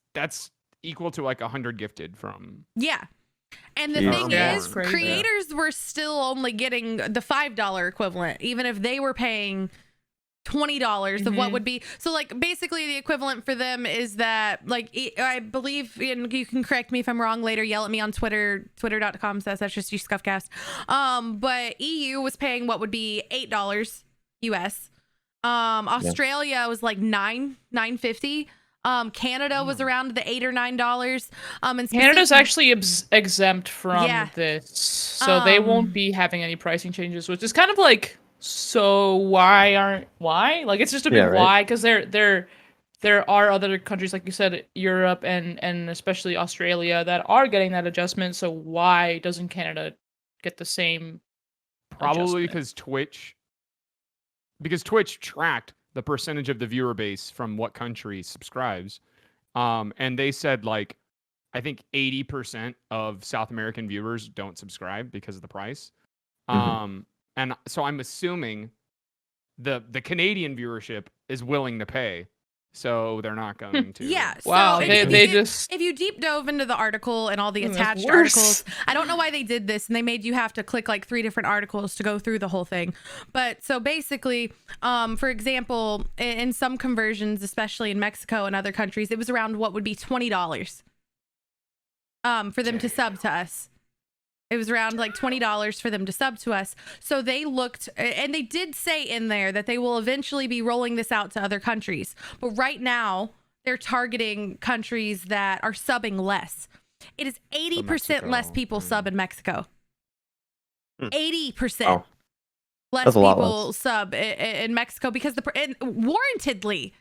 equal to like 100 gifted from. Yeah. And the Jeez. thing Yeah, is, it's crazy. creators were still only getting the $5 equivalent, even if they were paying $20 of what would be. So like basically the equivalent for them is that, like, I believe, and you can correct me if I'm wrong later, yell at me on Twitter, twitter.com/SSG Scuffed Cast. But EU was paying what would be $8 US. Australia was like $9.50. Canada was around the $8 or $9. And Canada's actually exempt from Yeah. this, so they won't be having any pricing changes, which is kind of like, so why? Like, it's just a big Yeah, right. why, because there are other countries, like you said, Europe and especially Australia, that are getting that adjustment. So why doesn't Canada get the same? Probably adjustment? because Twitch tracked the percentage of the viewer base from what country subscribes. And they said, like, I think 80% of South American viewers don't subscribe because of the price. And so I'm assuming the Canadian viewership is willing to pay, so they're not going to. Yeah. Wow, So they if you deep dove into the article and all the That's attached worse. articles, I don't know why they did this, and they made you have to click like 3 different articles to go through the whole thing. But so basically, for example, in some conversions, especially in Mexico and other countries, it was around what would be $20 for them to sub to us. It was around like $20 for them to sub to us. So they looked, and they did say in there that they will eventually be rolling this out to other countries. But right now, they're targeting countries that are subbing less. It is 80% less Mexico, people sub in Mexico. 80% Oh. less That's a lot people less. sub in Mexico because and warrantedly.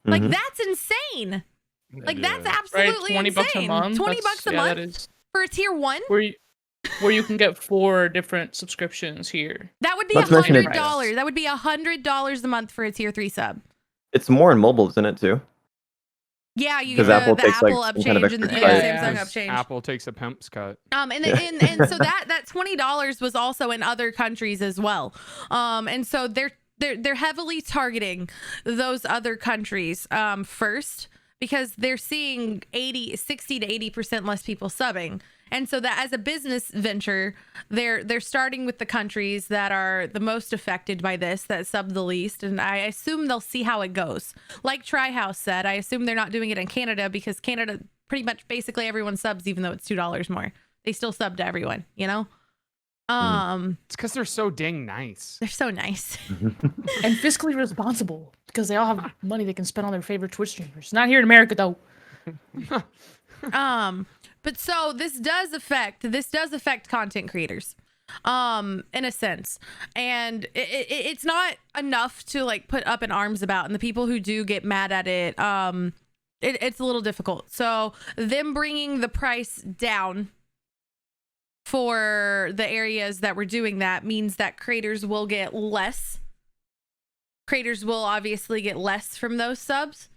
Like, Mhm. that's insane. Like, that's Right, absolutely $20 insane. bucks a month. 20 That's- bucks a yeah, month that is for a tier 1? where you can get 4 different subscriptions here. That would be Let's mention it- $100. That would be $100 a month for a tier 3 sub. It's more in mobile, isn't it, too? Yeah, you 'Cause get Apple the takes, like, Apple some kind of upchange and the extra cut. Samsung Yeah. upchange. Apple takes a pimp's cut. And so that $20 was also in other countries as well. And so they're heavily targeting those other countries first, because they're seeing 60 to 80% less people subbing. And so that as a business venture, they're starting with the countries that are the most affected by this, that sub the least. And I assume they'll see how it goes. Like Trihouse said, I assume they're not doing it in Canada because Canada pretty much basically everyone subs, even though it's $2 more. They still sub to everyone, you know? It's because they're so dang nice. They're so nice. And fiscally responsible because they all have money they can spend on their favorite Twitch streamers. Not here in America though. But so this does affect content creators, in a sense, and it's not enough to like put up in arms about. And the people who do get mad at it, it's a little difficult. So them bringing the price down for the areas that we're doing that means that creators will get less. Creators will obviously get less from those subs.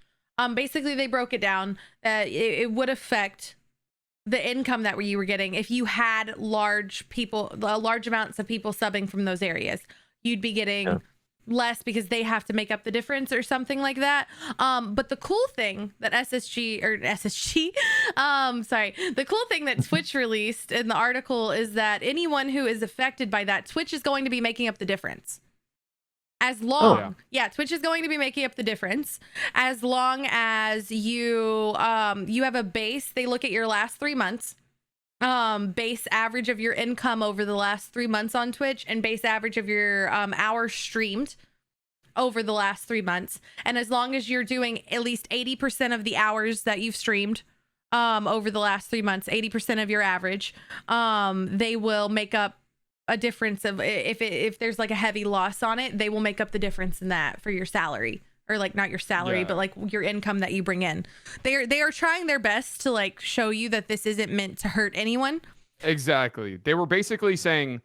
Basically, they broke it down that it would affect the income that you were getting if you had large amounts of people subbing from those areas. You'd be getting less because they have to make up the difference or something like that. But the cool thing that the cool thing that Twitch released in the article is that anyone who is affected by that, Twitch is going to be making up the difference. As long, Twitch is going to be making up the difference as long as you have a base. They look at your last 3 months, base average of your income over the last 3 months on Twitch, and base average of your hours streamed over the last 3 months. And as long as you're doing at least 80% of the hours that you've streamed over the last 3 months, 80% of your average, they will make up a difference of if there's like a heavy loss on it, they will make up the difference in that for your salary, or like not your salary, but like your income that you bring in. They are trying their best to like show you that this isn't meant to hurt anyone. Exactly. They were basically saying,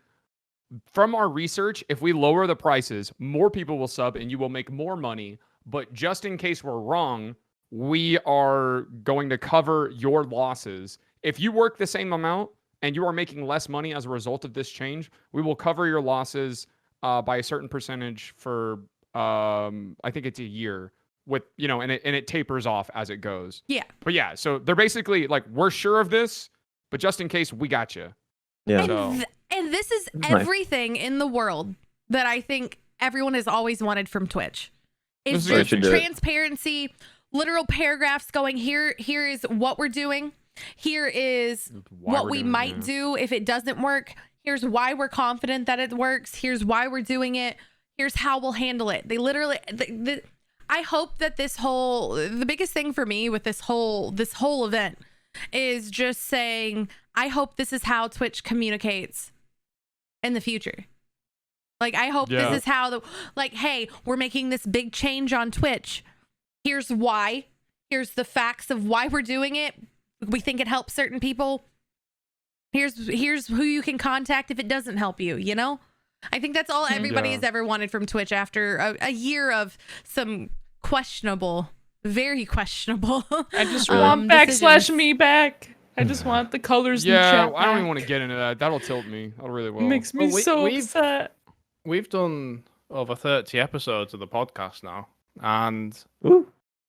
from our research, if we lower the prices, more people will sub and you will make more money. But just in case we're wrong, we are going to cover your losses. If you work the same amount and you are making less money as a result of this change, we will cover your losses by a certain percentage for, I think it's a year, with, you know, and it tapers off as it goes. Yeah. But yeah, so they're basically like, we're sure of this, but just in case, we got you. Yeah. And this is everything in the world that I think everyone has always wanted from Twitch. It's just transparency, literal paragraphs going, here is what we're doing. Here is what we might do if it doesn't work. Here's why we're confident that it works. Here's why we're doing it. Here's how we'll handle it. They literally, I hope that the biggest thing for me with this whole event is just saying, I hope this is how Twitch communicates in the future. Like, I hope this is how hey, we're making this big change on Twitch. Here's why. Here's the facts of why we're doing it. We think it helps certain people. Here's who you can contact if it doesn't help you, you know? I think that's all everybody has ever wanted from Twitch after a year of some questionable, very questionable. I just want /me back. I just want the colors. Yeah, I don't even want to get into that. That'll tilt me. I really will. It makes me so upset. We've done over 30 episodes of the podcast now, and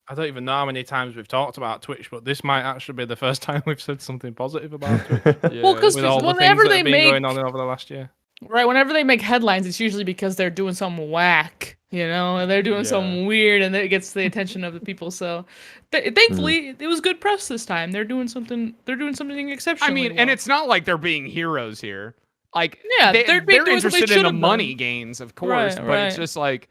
I don't even know how many times we've talked about Twitch, but this might actually be the first time we've said something positive about Twitch. Well, because whenever they make going on over the last year, right? Whenever they make headlines, it's usually because they're doing some whack, you know, and they're doing something weird, and it gets the attention of the people. So, thankfully, it was good press this time. They're doing something. They're doing something exceptional. I mean, and it's not like they're being heroes here. Like, they're interested in the money gains, of course, but it's just like,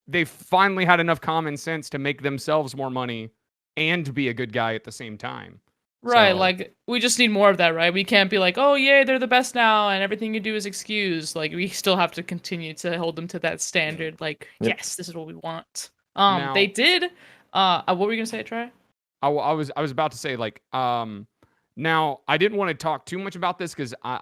they finally had enough common sense to make themselves more money and be a good guy at the same time. Right, like, we just need more of that, right? We can't be like, oh, yeah, they're the best now, and everything you do is excused. Like, we still have to continue to hold them to that standard. Like, yes, this is what we want. Now, they did. What were you gonna say, Trey? I was about to say, like, now I didn't want to talk too much about this because I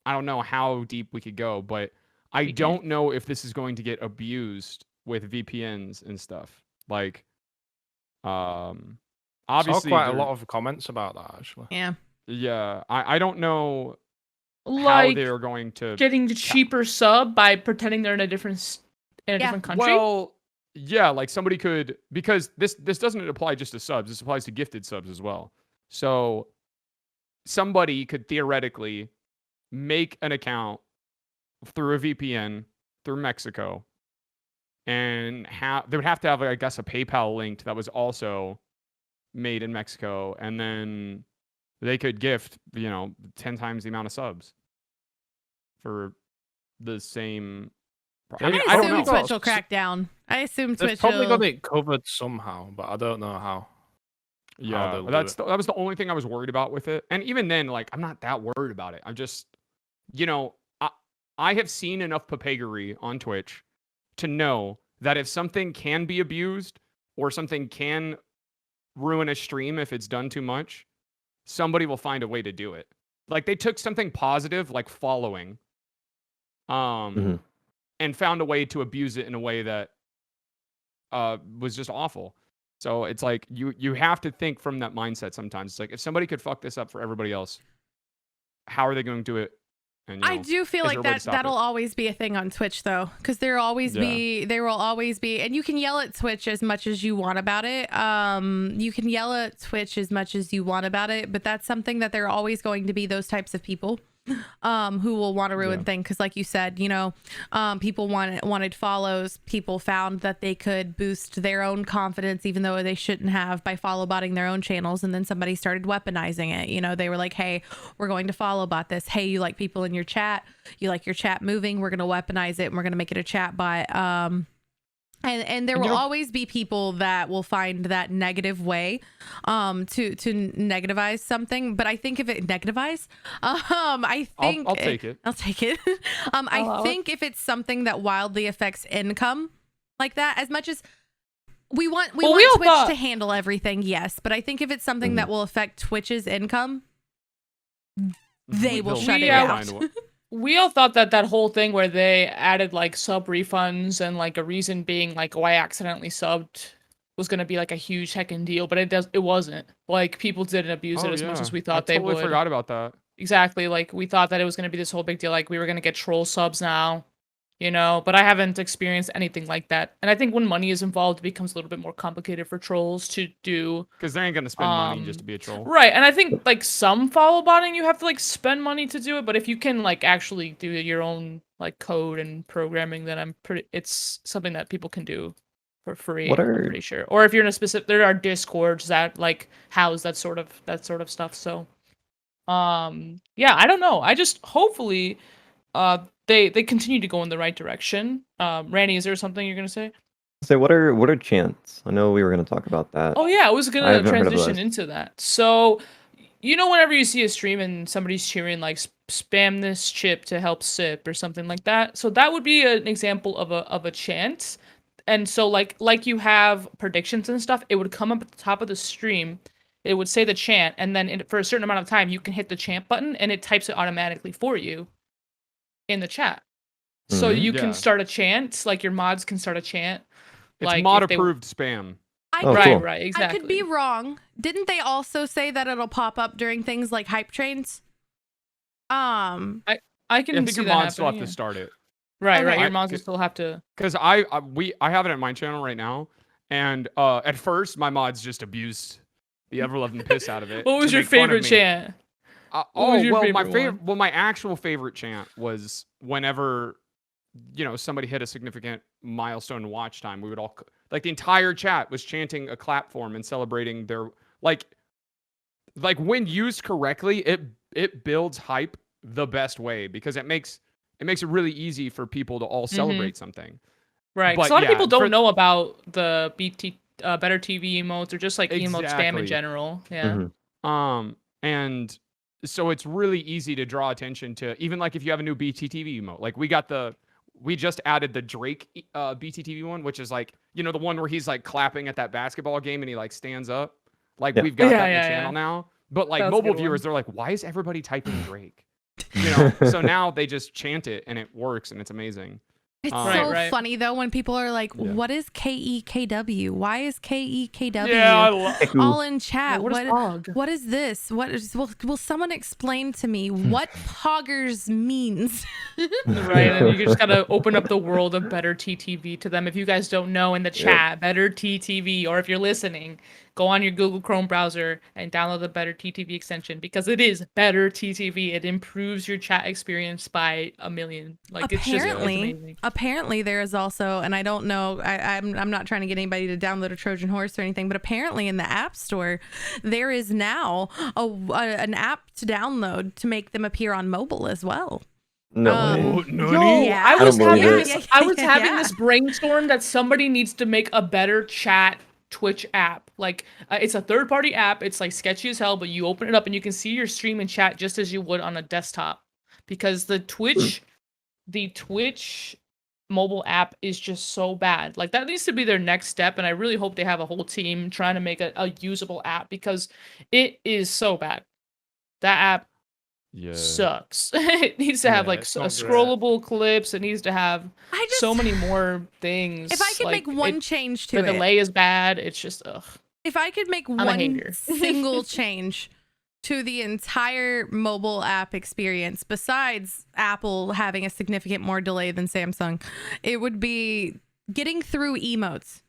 don't know how deep we could go, but I don't know if this is going to get abused with VPNs and stuff. Like, obviously, I saw quite a lot of comments about that, actually. Yeah. I don't know how they're going to getting the cheaper sub by pretending they're in a different country. Well, Yeah, like somebody could, because this doesn't apply just to subs. This applies to gifted subs as well. So somebody could theoretically make an account through a VPN through Mexico, and they would have to have, I guess, a PayPal linked that was also made in Mexico, and then they could gift 10 times the amount of subs for the same. I mean, I don't know. assume Twitch will crack down. I assume They've Twitch probably will. got it covered somehow, but I don't know how. Yeah, they'll do that was the only thing I was worried about with it. And even then, like, I'm not that worried about it. I'm just, I have seen enough papegery on Twitch to know that if something can be abused or something can ruin a stream if it's done too much, somebody will find a way to do it. Like, they took something positive, like following, and found a way to abuse it in a way that was just awful. So it's like you have to think from that mindset sometimes. It's like, if somebody could fuck this up for everybody else, how are they going to do it? And, I do feel like that'll always be a thing on Twitch, though, because there will always be, and you can yell at Twitch as much as you want about it. You can yell at Twitch as much as you want about it, but that's something that there are always going to be those types of people who will want to ruin things. Because like you said, people wanted follows. People found that they could boost their own confidence, even though they shouldn't have, by follow botting their own channels. And then somebody started weaponizing it. They were like, hey, we're going to follow bot this. Hey, you like people in your chat. You like your chat moving. We're going to weaponize it, and we're going to make it a chat bot. And there will always be people that will find that negative way to negativize something. But I think if it negativize, I think I'll take it. I'll take it. I think if it's something that wildly affects income like that, as much as we want Twitch to handle everything, yes. But I think if it's something that will affect Twitch's income, they will shut it down. We all thought that whole thing where they added like sub refunds and like a reason being like, oh, I accidentally subbed, was going to be like a huge heckin' deal, but it wasn't. Like, people didn't abuse it as much as we thought they would. I totally forgot about that. Exactly. Like, we thought that it was going to be this whole big deal. Like, we were going to get troll subs now, but I haven't experienced anything like that. And I think when money is involved, it becomes a little bit more complicated for trolls to do. Because they ain't going to spend money just to be a troll. Right. And I think like some follow botting, you have to like spend money to do it. But if you can like actually do your own like code and programming, then it's something that people can do for free. I'm pretty sure. Or if you're in a specific, there are discords that like house that sort of stuff. So, yeah, I don't know. I just hopefully, they continue to go in the right direction. Ranny, is there something you're gonna say? So what are chants? I know we were gonna talk about that. Oh yeah, I was gonna transition into that. So, whenever you see a stream and somebody's cheering like spam this chip to help sip or something like that, so that would be an example of a chant. And so like you have predictions and stuff, it would come up at the top of the stream. It would say the chant, and then for a certain amount of time, you can hit the chant button, and it types it automatically for you in the chat. So you can start a chant, like your mods can start a chant. It's like mod approved spam. Right, exactly. I could be wrong. Didn't they also say that it'll pop up during things like hype trains? I can I think see your that mods still have happening, to start it. Right. Your mods will still have to. Because I have it at my channel right now, and at first my mods just abused the ever-loving piss out of it. What was your favorite chant? My actual favorite chant was whenever somebody hit a significant milestone watch time. We would all, like, the entire chat was chanting a clap form and celebrating their like when used correctly, it builds hype the best way, because it makes it really easy for people to all celebrate something. Right. But, a lot of people don't know about the better TV emotes, or just like emote spam in general. Yeah. And so it's really easy to draw attention to, even like if you have a new BTTV emote. Like we just added the Drake BTTV one, which is like, the one where he's like clapping at that basketball game and he like stands up. Like we've got that in the channel now. But like mobile viewers, they're like, why is everybody typing Drake? So now they just chant it and it works and it's amazing. It's Right, so right. funny though when people are like, Yeah. "What is KEKW? Why is KEKW?" Yeah, I love. Eku. All in chat. What is Pog? What is this? What is? Will someone explain to me what poggers means? Right, and you just gotta open up the world of better TTV to them. If you guys don't know in the chat, better TTV, or if you're listening, go on your Google Chrome browser and download the better TTV extension because it is better TTV. It improves your chat experience by a million. Like it's amazing. Apparently there is also, and I don't know, I'm not trying to get anybody to download a Trojan horse or anything, but apparently in the App Store there is now an app to download to make them appear on mobile as well. No way. Yo, Yeah. I was I don't having believe this. it. I was having Yeah. this brainstorm that somebody needs to make a better chat Twitch app. Like it's a third-party app. It's like sketchy as hell, but you open it up and you can see your stream and chat just as you would on a desktop. Because the Twitch mobile app is just so bad. Like that needs to be their next step, and I really hope they have a whole team trying to make a usable app because it is so bad. That app Yeah. sucks. It needs to have Yeah, like it's not great. scrollable clips. It needs to have so many more things. If I could like, make one change to the it, delay is bad. It's just ugh. if I could make a one hater. single change to the entire mobile app experience, besides Apple having a significant more delay than Samsung, it would be getting through emotes.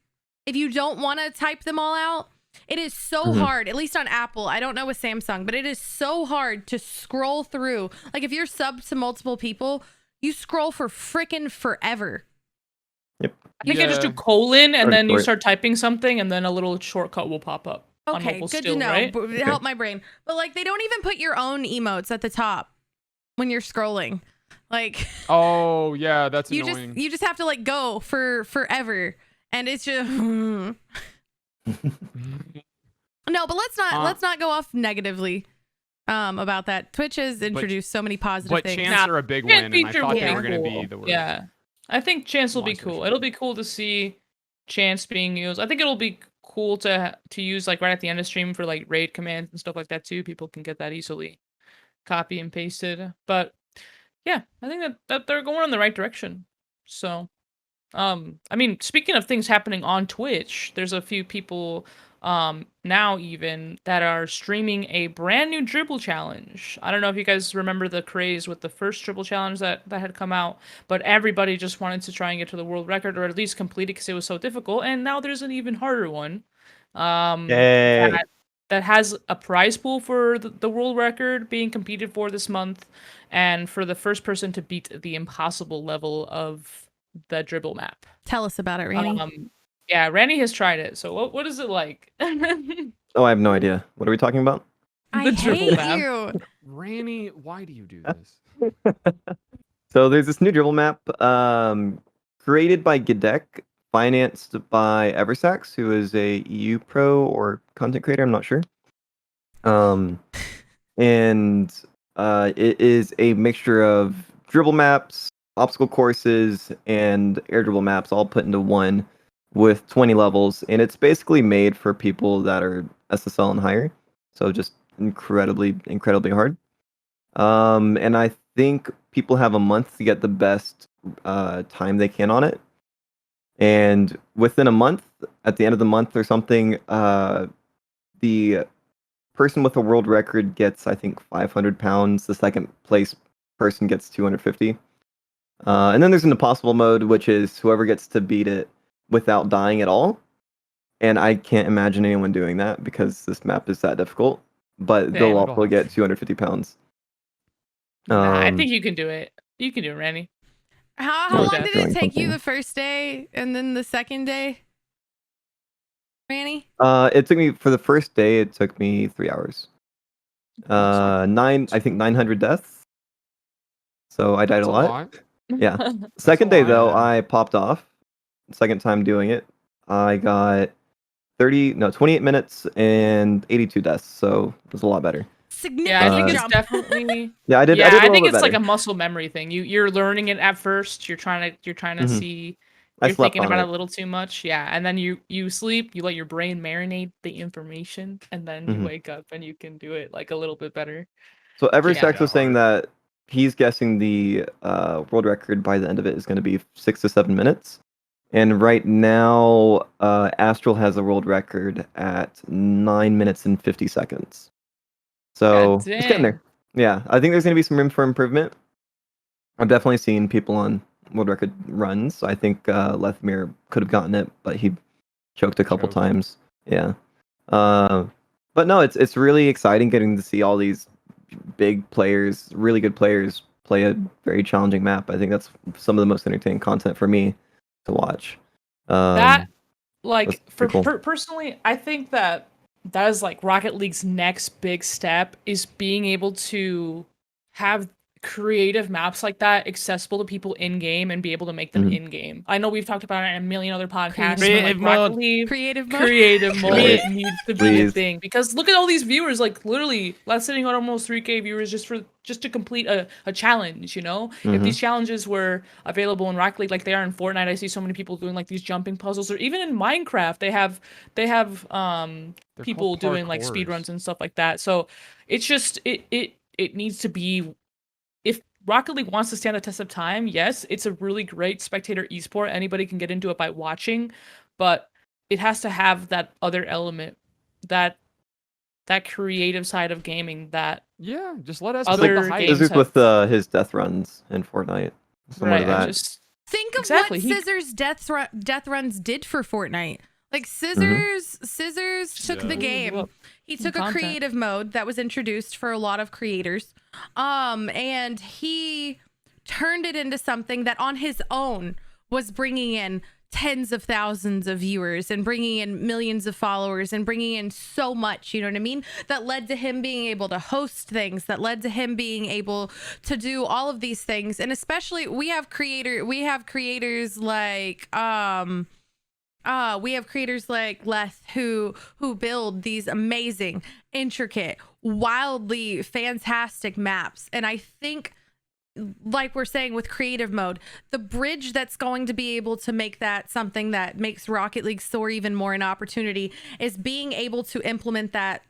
If you don't want to type them all out, it is so hard, at least on Apple. I don't know with Samsung, but it is so hard to scroll through. Like if you're subbed to multiple people, you scroll for freaking forever. I think I just do colon and Or then you short. start typing something and then a little shortcut will pop up. On Okay, mobile good still, to know. right? Help my brain. But like they don't even put your own emotes at the top when you're scrolling. Like Oh yeah, that's you annoying. just have to like go for forever, and it's just no. But let's not go off negatively about that. Twitch has introduced so many positive But things. chants are a big Chant win, and I feature thought will they be were going to cool. be the worst. Yeah, I think chants will be Monsters cool. for It'll sure. be cool to see chants being used. I think it'll be cool to use like right at the end of stream for like raid commands and stuff like that too. People can get that easily copy and pasted. But yeah, I think that they're going in the right direction. So I mean, speaking of things happening on Twitch, there's a few people now even that are streaming a brand new dribble challenge. I don't know if you guys remember the craze with the first dribble challenge that had come out, but everybody just wanted to try and get to the world record or at least complete it because it was so difficult. And now there's an even harder one. Yay. That has a prize pool for the world record being competed for this month, and for the first person to beat the impossible level of the dribble map. Tell us about it, Ranny. Yeah, Ranny has tried it. So what is it like? Oh, I have no idea. What are we talking about? I dribble hate map. you. Ranny, why do you do this? So there's this new dribble map created by Gedek, financed by Eversax, who is a EU pro or content creator, I'm not sure. And it is a mixture of dribble maps, obstacle courses, and air dribble maps all put into one with 20 levels. And it's basically made for people that are SSL and higher. So just incredibly hard. And I think people have a month to get the best time they can on it. And within a month, at the end of the month or something, the person with a world record gets, I think, 500 pounds. The second place person gets 250. And then there's an impossible mode, which is whoever gets to beat it without dying at all. And I can't imagine anyone doing that because this map is that difficult. But they'll Damn. also get 250 pounds. Nah, I think you can do it. You can do it, Ranny. How Or long did it doing take you something. the first day and then the second day, Ranny? It took me for the first day. It took me 3 hours. I think 900 deaths. So I died That's a a lot. lot. Yeah. Second day lot, though, man. I popped off. Second time doing it, I got 28 minutes and 82 deaths. So it was a lot better. Significant Yeah, I think it's jump. definitely. Yeah, I did. Yeah, I did a I little think bit it's like better. a muscle memory thing. You're learning it at first. You're trying to Mhm. see. I You're slept thinking on about it it. a little too much. Yeah, and then you sleep. You let your brain marinate the information, and then you Mhm. wake up and you can do it like a little bit better. So Just Eversax get was saying hard. that he's guessing the world record by the end of it is going to be 6 to 7 minutes. And right now, Astral has a world record at 9 minutes and 50 seconds. So God it's getting dang. there. Yeah, I think there's going to be some room for improvement. I've definitely seen people on world record runs. I think Lethmir could have gotten it, but he choked a couple Choked. times. Yeah. But no, it's really exciting getting to see all these big players, really good players, play a very challenging map. I think that's some of the most entertaining content for me to watch. That That's like pretty cool. personally, I think that is like Rocket League's next big step is being able to have creative maps like that accessible to people in game and be able to make them Mhm. in game. I know we've talked about it in a million other podcasts, Creative but like mode. Rocket League Creative mode. creative mode Right. needs to be a Please. thing because look at all these viewers, like literally that's sitting on almost 3K viewers just to complete a challenge, you know? If Mhm. these challenges were available in Rocket League like they are in Fortnite, I see so many people doing like these jumping puzzles, or even in Minecraft they have They're people called doing like parkours. speedruns and stuff like that. So it's just it needs to be, if Rocket League wants to stand the test of time, yes, it's a really great spectator esport. Anybody can get into it by watching, but it has to have that other element, that creative side of gaming that Yeah, just let us Other build the hype. games Scissors have- with his death runs in Fortnite. Similar to I that. just Think of Exactly, what he- Scissors death runs did for Fortnite. Like Mm-hmm. Scissors took the Yeah. game. Well, He took a content. creative mode that was introduced for a lot of creators. And he turned it into something that on his own was bringing in tens of thousands of viewers and bringing in millions of followers and bringing in so much, you know what I mean? That led to him being able to host things, that led to him being able to do all of these things. And especially we have creators like we have creators like Leth who build these amazing, intricate, wildly fantastic maps. And I think, like we're saying with creative mode, the bridge that's going to be able to make that something that makes Rocket League soar even more an opportunity is being able to implement that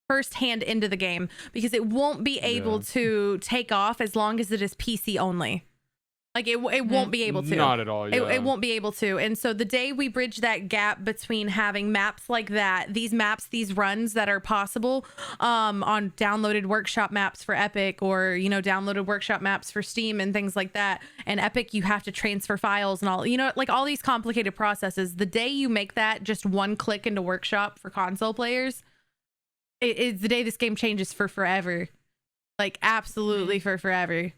firsthand into the game, because it won't be able Yeah. to take off as long as it is PC only. Like it won't be able to. Not at all. Yeah. It won't be able to. And so the day we bridge that gap between having maps like that, these maps, these runs that are possible on downloaded workshop maps for Epic, or, you know, downloaded workshop maps for Steam and things like that. And Epic, you have to transfer files and all, you know, like all these complicated processes. The day you make that just one click into workshop for console players, it's the day this game changes for forever. Like absolutely for forever.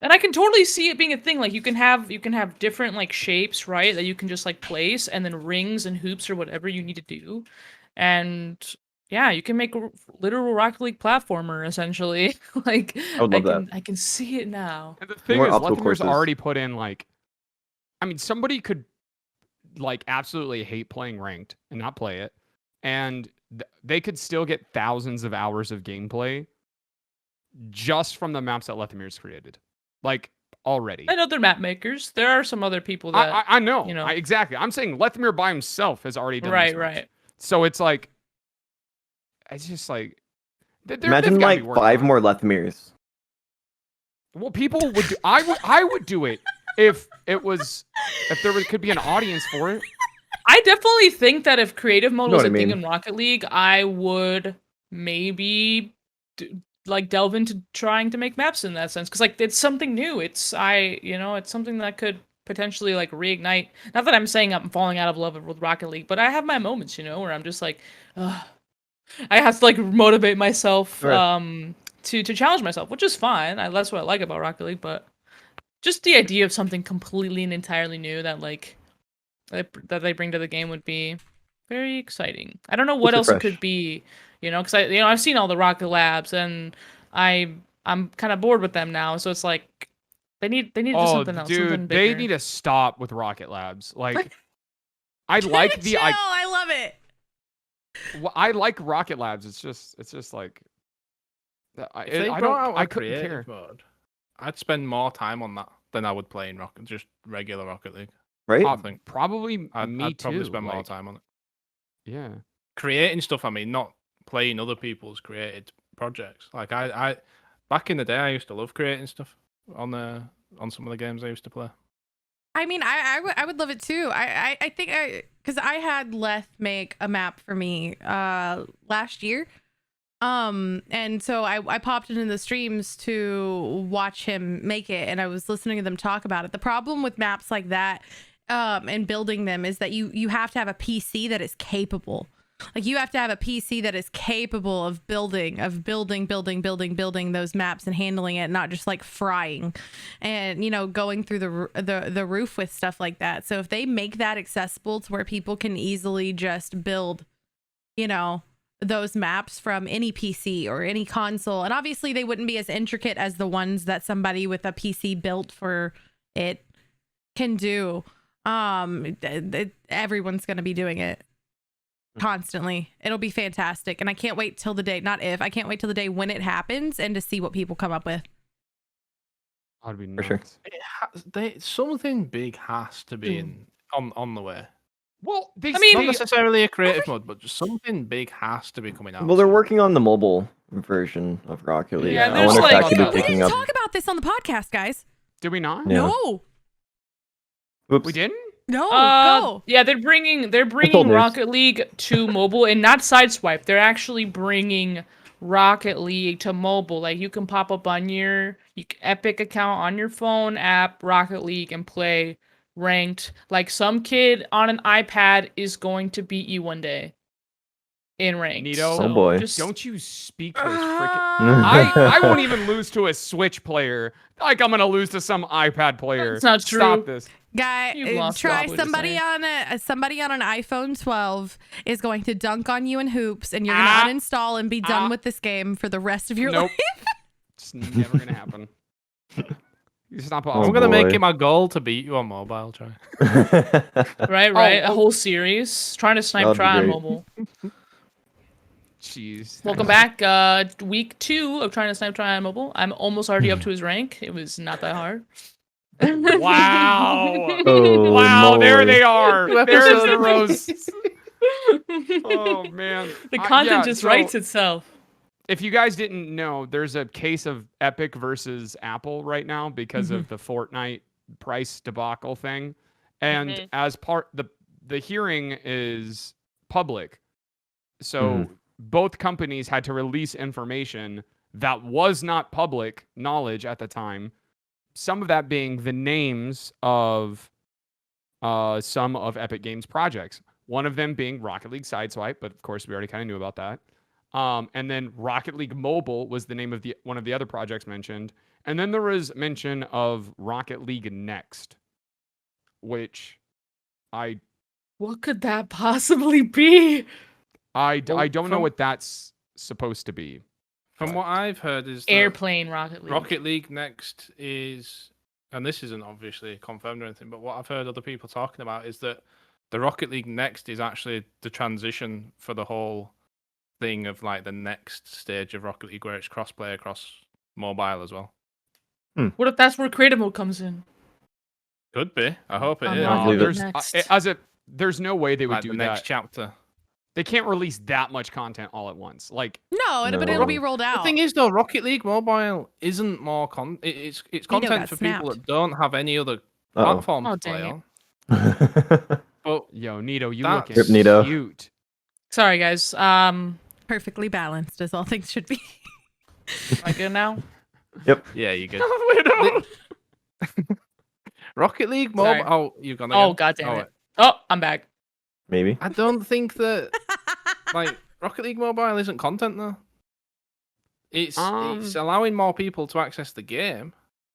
And I can totally see it being a thing. Like you can have different like shapes, right? That you can just like place, and then rings and hoops or whatever you need to do. And yeah, you can make a literal Rocket League platformer essentially. Like I would love that. I can see it now. And the thing More is, obstacle Lethamir's courses. already put in like, I mean, somebody could like absolutely hate playing ranked and not play it, and they could still get thousands of hours of gameplay just from the maps that Lethamir's created, like already. I know they're map makers. There are some other people that I know, you know. exactly. I'm saying Lethamir by himself has already done this much. right. So it's like, it's just like, Imagine like 5 more Lethmirs. Well, people would do. I would do it if there could be an audience for it. I definitely think that if creative mode Know was what a I thing mean. in Rocket League, I would maybe delve into trying to make maps in that sense, because like it's something new. It's something that could potentially like reignite. Not that I'm saying I'm falling out of love with Rocket League, but I have my moments, you know, where I'm just like, ugh. I have to like motivate myself Right. to challenge myself, which is fine. That's what I like about Rocket League, but just the idea of something completely and entirely new that like that they bring to the game would be very exciting. I don't know what Keeps it else it fresh. could be, you know, because I've seen all the Rocket Labs and I'm kind of bored with them now. So it's like they need to do something else. Dude, something they bigger. need to stop with Rocket Labs. Like, I like the Chill, I love it. I like Rocket Labs. It's just like If they brought out I a couldn't care. creative mode, I'd spend more time on that than I would play in just regular Rocket League. Right? I think Probably I'd me too. probably spend more like, time on it. Yeah. Creating stuff, I mean, not playing other people's created projects. Like I Back in the day, I used to love creating stuff on some of the games I used to play. I mean, I would love it too. I think because I had Leth make a map for me last year. And so I popped into the streams to watch him make it, and I was listening to them talk about it. The problem with maps like that and building them is that you have to have a PC that is capable. Like, you have to have a PC that is capable of building those maps and handling it, not just like frying and, you know, going through the roof with stuff like that. So if they make that accessible to where people can easily just build, you know, those maps from any PC or any console, and obviously they wouldn't be as intricate as the ones that somebody with a PC built for it can do. Everyone's going to be doing it constantly. It'll be fantastic, and I can't wait till the day, I can't wait till the day when it happens and to see what people come up with. I'd be For sure. Something big has to be on the way. Well, Not necessarily a creative mode, but just something big has to be coming out. Well, they're working on the mobile version of Rocket League. Yeah, I there's wonder if that like- could We be didn't picking up. talk about this on the podcast, guys. Did we not? Yeah. No, Oops. We didn't? go. Yeah, they're bringing told news. Rocket League to mobile, and not Sideswipe. They're actually bringing Rocket League to mobile. Like, you can pop up on your Epic account on your phone app, Rocket League, and play ranked. Like, some kid on an iPad is going to beat you one day in ranked. Neato. Oh, boy. Don't you speak this freaking... Ah. I won't even lose to a Switch player. Like, I'm gonna lose to some iPad player. That's not true. Stop this. Guy, You've lost try Rob, somebody what on an iPhone 12 is going to dunk on you in hoops, and you're gonna uninstall and be done with this game for the rest of your Nope. life. It's never gonna happen. It's not Oh, I'm possible. gonna make boy. it my goal to beat you on mobile. Try. Right. A whole series trying to snipe That'd be try on great. mobile. Jeez. Welcome back. Week 2 of trying to snipe try on mobile. I'm almost already up to his rank. It was not that hard. Wow. Oh, Wow, there moly. they are. Two There's episodes the in. rose. Oh man. The content just so writes itself. If you guys didn't know, there's a case of Epic versus Apple right now because of the Fortnite price debacle thing. And Mhm. as part the hearing is public. So both companies had to release information that was not public knowledge at the time. Some of that being the names of some of Epic Games projects. One of them being Rocket League Sideswipe, but of course we already kind of knew about that. And then Rocket League Mobile was the name of one of the other projects mentioned. And then there was mention of Rocket League Next, which What could that possibly be? I Well, don't know from- what that's supposed to be. From what I've heard is that Airplane Rocket League. Rocket League Next is, and this isn't obviously confirmed or anything, but what I've heard other people talking about is that the Rocket League Next is actually the transition for the whole thing of like the next stage of Rocket League where it's crossplay across mobile as well. What if that's where creative mode comes in? Could be. I hope it I'm is. not believe it. There's no way they would Like do the next that. chapter. They can't release that much content all at once. Like, No, but No. it'll be rolled out. The thing is, though, Rocket League Mobile isn't more it's Nito content got for people snapped. that don't have any other Uh-oh. platform Oh, to play dang on. But yo, Neato, you That's- looking Rip, Neato. cute. Sorry, guys. Perfectly balanced, as all things should be. Am I good now? yeah, you good. Widow. Rocket League Sorry. Mobile. Oh, you've gone. Oh, again? God damn Oh, it. Oh, I'm back. Maybe. I don't think that like Rocket League Mobile isn't content though. It's allowing more people to access the game,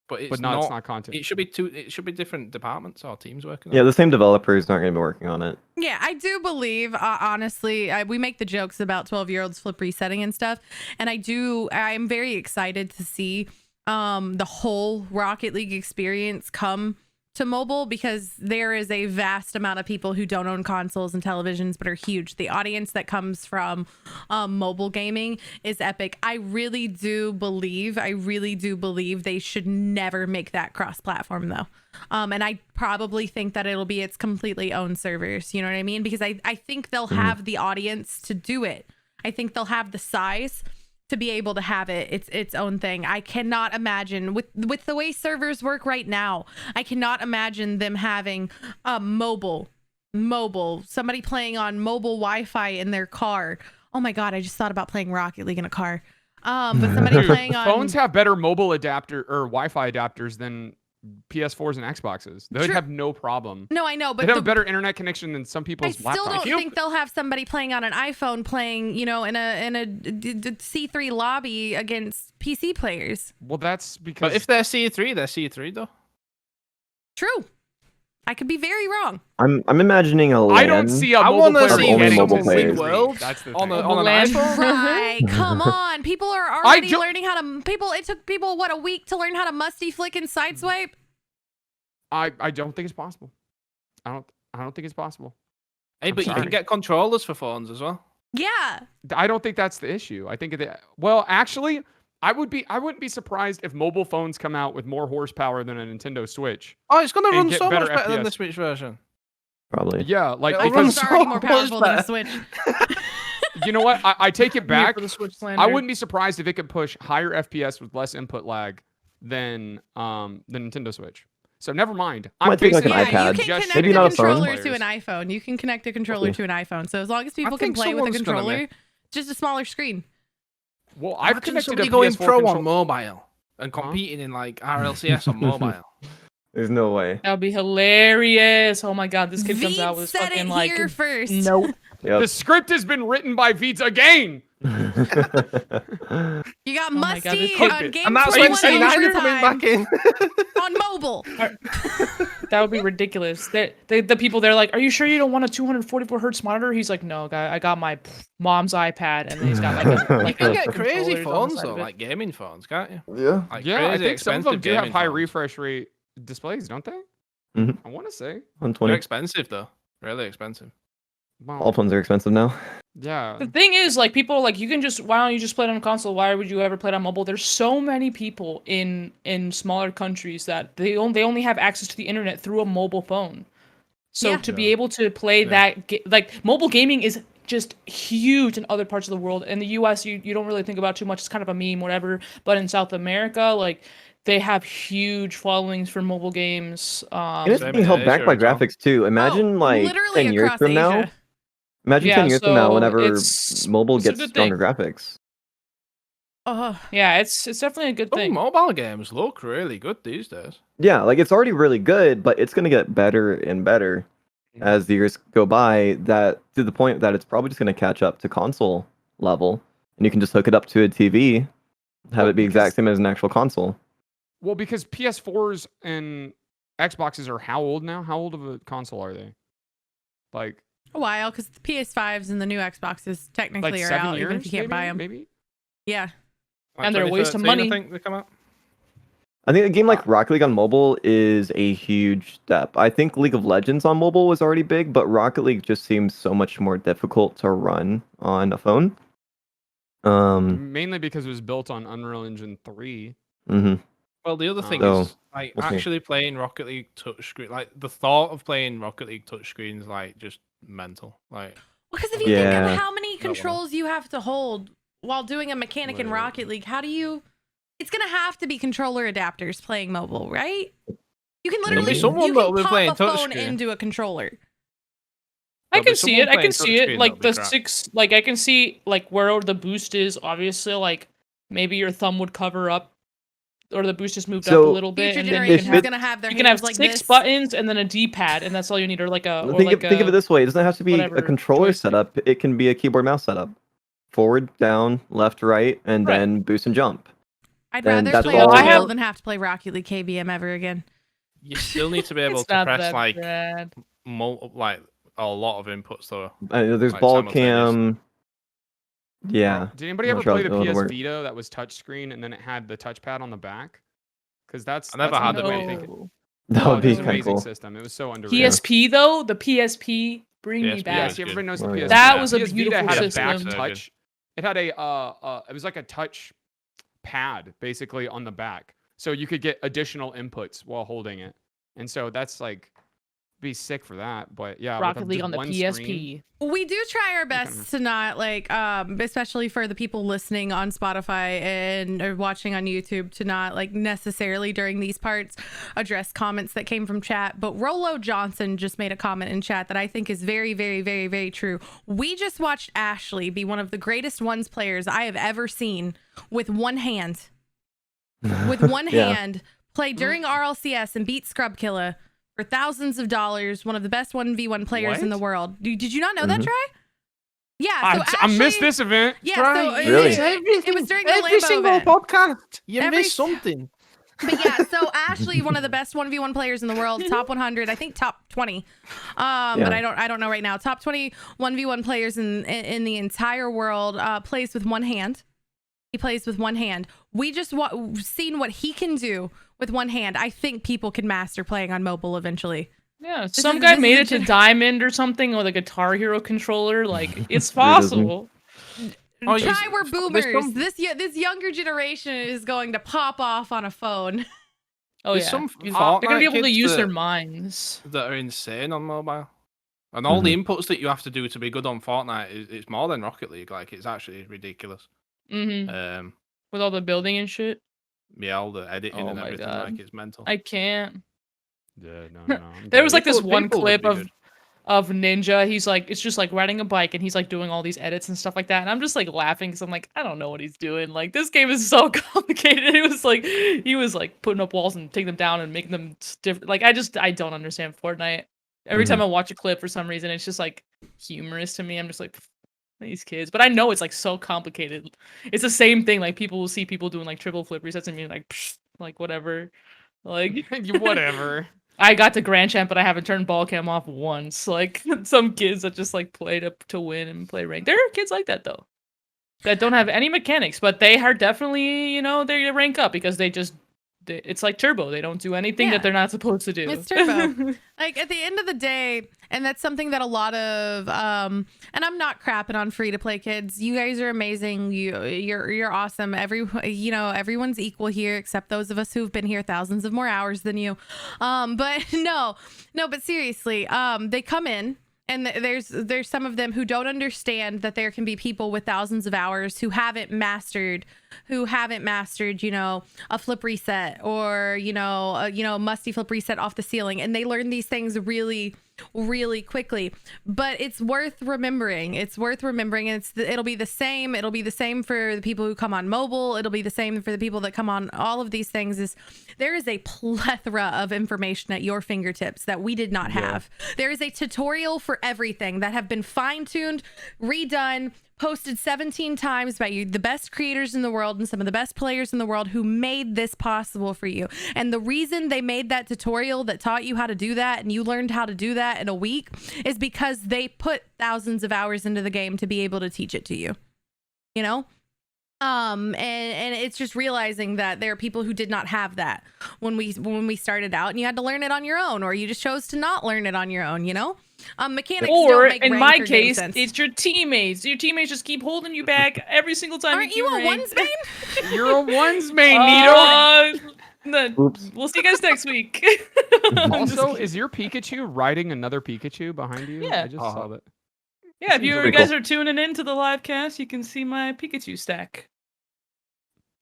but it's But no, it's not content. It should be It should be different departments or teams working. Yeah, on it. the same developers aren't going to be working on it. Yeah, I do believe, honestly, we make the jokes about 12-year-olds flip resetting and stuff. And I'm very excited to see the whole Rocket League experience come to mobile, because there is a vast amount of people who don't own consoles and televisions but are huge. The audience that comes from mobile gaming is epic. I really do believe they should never make that cross-platform though. And I probably think that it'll be its completely own servers. You know what I mean? Because I think they'll have the audience to do it. I think they'll have the size to be able to have its own thing. I cannot imagine with the way servers work right now. I cannot imagine them having mobile, somebody playing on mobile Wi-Fi in their car. Oh my God, I just thought about playing Rocket League in a car. But somebody playing on phones have better mobile adapter or Wi-Fi adapters than PS4s and Xboxes. They would have no problem. No, I know, but they have a better internet connection than some I people's still laptops. don't think they'll have somebody playing on an iPhone playing, in a C3 lobby against PC players. Well, that's because But if they're C3, they're C3 though. True. I could be very wrong. I'm imagining a LAN. I don't see a I mobile wanna player see getting mobile to players. C3. World That's the on thing. an LAN. iPhone. Right. Come on. People are already ju- learning how to it took people what, a week to learn how to musty flick and sideswipe? I don't think it's possible. I don't think it's possible. Hey, but you sorry. can get controllers for phones as well. Yeah. I don't think that's the issue. I think well, actually, I wouldn't be surprised if mobile phones come out with more horsepower than a Nintendo Switch. Oh, it's gonna And run get so better much better than FPS. the Switch version. Probably. Yeah, like It'll I run think because it's already more so much powerful than a better. Switch. you know what? I take it Me back. for the Switch I slander. wouldn't be surprised if it could push higher FPS with less input lag than the Nintendo Switch. So never mind. I'm Might take, like, basing an it Yeah, on you iPad. can just connect Maybe a not a phone. controller to an iPhone. You can connect a controller to an iPhone. So as long as people can think play with a someone's gonna controller, just a smaller screen. Well, I've Imagine connected a somebody going PS4 pro control- on mobile and competing in like RLCS on mobile. There's no way. That would be hilarious. Oh my God, this kid comes out Veeds with said fucking it like here first. nope. Yep. The script has been written by Veeds again. You got Oh my God, Musty this kid- on Game And that's when 21 C9 coming back in. on mobile. That would be ridiculous. The people they're like, "Are you sure you don't want a 244 hertz monitor?" He's like, "No, guy, I got my mom's iPad," and he's got like You can get controllers crazy on the phones side though, of it. like gaming phones, can't you? Yeah. Like Yeah, I crazy think some of them expensive do have gaming high phones. refresh rate displays, don't they? Mhm. I want to say. They're 120. expensive though, really expensive. Well, All phones are expensive now. yeah. The thing is, like, people are like, you can just, why don't you just play it on console? Why would you ever play it on mobile? There's so many people in smaller countries that they only have access to the internet through a mobile phone. So Yeah. to be able to play like mobile gaming is just huge in other parts of the world. In the US, you don't really think about it too much. It's kind of a meme, whatever. But in South America, like, they have huge followings for mobile games. And it's Same being in held back Asia by as well. graphics too. Imagine like literally 10 years across from now. Asia. Imagine Yeah, 10 years from now so whenever it's a mobile gets good stronger thing. graphics. Oh, Yeah, it's definitely a good Some thing. mobile games look really good these days. Yeah, like it's already really good, but it's gonna get better and better as the years go by. That to the point that it's probably just gonna catch up to console level, and you can just hook it up to a TV, have Well, it be exact because- same as an actual console. Well, because PS4s and Xboxes are how old now? How old of a console are they? Like a while, because the PS5s and the new Xboxes technically like are 7 out, years, even if you can't buy them. Maybe. Yeah. Like And they're a waste of 2013, money. I think they come out. I think a game like Rocket League on mobile is a huge step. I think League of Legends on mobile was already big, but Rocket League just seems so much more difficult to run on a phone. Mainly because it was built on Unreal Engine 3. Mhm. Well, the other thing So, is like we'll see. actually playing Rocket League touchscreen. Like the thought of playing Rocket League touchscreen is like just mental. Like Because if you think Yeah. of how many That one. controls you have to hold while doing a mechanic in Right. Rocket League, how do you? It's gonna have to be controller adapters playing mobile, right? You can literally someone you that'll can be pop playing a phone touchscreen. into a controller. I There'll can be see someone it. I can playing see it. touchscreen Like that'll be the crap. 6, like I can see like where the boost is. Obviously, like maybe your thumb would cover up, or the boost just moved up a So, little bit, Future and then you generation can is have gonna have their you can have hands like 6 this. buttons and then a D-pad, and that's all you need, or like a or Think like of it this way: it doesn't have to be whatever a controller joystick. setup. It can be a keyboard mouse setup. Forward, down, left, right, and Right. then boost and jump. I'd Then rather that's play all- Unreal I have- than have to play Rocket League KBM ever again. you still need to be able It's to not press that like bad. like a lot of inputs though. There's Like, ball simultaneous. cam. Yeah. Did anybody I'm ever not sure play the how it'll PS work. Vita that was touchscreen and then it had the touchpad on the back? Because that's I never that's had an the amazing- Vita. No. That Oh, would be it's an kind of amazing cool. system. It was so underrated. PSP though, the PSP, bring me PSP back. Yeah, was see, good. everybody knows Oh, the yeah. PS. That Yeah. was a PS Vita beautiful had a system. back So good. touch. It had a it was like a touch pad basically on the back, so you could get additional inputs while holding it. And so that's like be sick for that. But yeah, Rocket with League just on the one PSP. screen- We do try our best to not like, especially for the people listening on Spotify and or watching on YouTube, to not like necessarily during these parts address comments that came from chat. But Rolo Johnson just made a comment in chat that I think is very, very, very, very true. We just watched Ashley be one of the greatest ones players I have ever seen with one hand. With one hand, play during RLCS and beat Scrubkilla for thousands of dollars. One of the best 1v1 players in the world. Did you not know that, Try? Yeah, so I missed this event. Yeah, Try, so Really? it was during the every Lambo single event. podcast. You Every missed something. But yeah, so Ashley, one of the best 1v1 players in the world, top 100, I think top 20. But I don't know right now. Top 20 1v1 players in the entire world, plays with one hand. He plays with one hand. We just seen what he can do with one hand. I think people can master playing on mobile eventually. Yeah, some guy made it to Diamond or something with a Guitar Hero controller. Like, it's possible. Try we're boomers. This younger generation is going to pop off on a phone. Oh There's yeah, some they're gonna be able to kids use that- their minds. That are insane on mobile. And all the inputs that you have to do to be good on Fortnite, it's more than Rocket League. Like, it's actually ridiculous. Mm-hmm. With all the building and shit. Yeah, all the editing Oh and my everything, God. like, it's mental. I can't. Yeah, no. There was like this People one would be clip good. of Ninja. He's like, it's just like riding a bike and he's like doing all these edits and stuff like that. And I'm just like laughing because I'm like, I don't know what he's doing. Like, this game is so complicated. It was like, he was like putting up walls and taking them down and making them different. Like, I don't understand Fortnite. Every time I watch a clip, for some reason, it's just like humorous to me. I'm just like, these kids. But I know it's like so complicated. It's the same thing. Like, people will see people doing like triple flip resets and being like, psh, like whatever. Like, Whatever. I got to Grand Champ, but I haven't turned ball cam off once. Like, some kids that just like play to win and play rank. There are kids like that though, that don't have any mechanics, but they are definitely, you know, they rank up because it's like Turbo. They don't do anything that they're not supposed to do. It's Turbo. Like, at the end of the day, and that's something that a lot of and I'm not crapping on free to play kids. You guys are amazing. You're awesome. Everyone's equal here except those of us who've been here thousands of more hours than you. But but seriously, they come in. And there's some of them who don't understand that there can be people with thousands of hours who haven't mastered, a flip reset or, a musty flip reset off the ceiling. And they learn these things really, really quickly. But it's worth remembering. And it'll be the same. It'll be the same for the people who come on mobile. It'll be the same for the people that come on all of these things. There is a plethora of information at your fingertips that we did not have. There is a tutorial for everything that have been fine-tuned, redone, posted 17 times by the best creators in the world and some of the best players in the world who made this possible for you. And the reason they made that tutorial that taught you how to do that and you learned how to do that in a week is because they put thousands of hours into the game to be able to teach it to you. And it's just realizing that there are people who did not have that when we started out, and you had to learn it on your own, or you just chose to not learn it on your own, mechanics or don't make in rank my or game case, sense. it's your teammates. Your teammates just keep holding you back every single time. Aren't you a ones main? You're a ones main, Neato. Oops. We'll see you guys next week. Also, is your Pikachu riding another Pikachu behind you? Yeah. I just saw that. Yeah, if Seems you pretty guys cool. are tuning in to the live cast, you can see my Pikachu stack.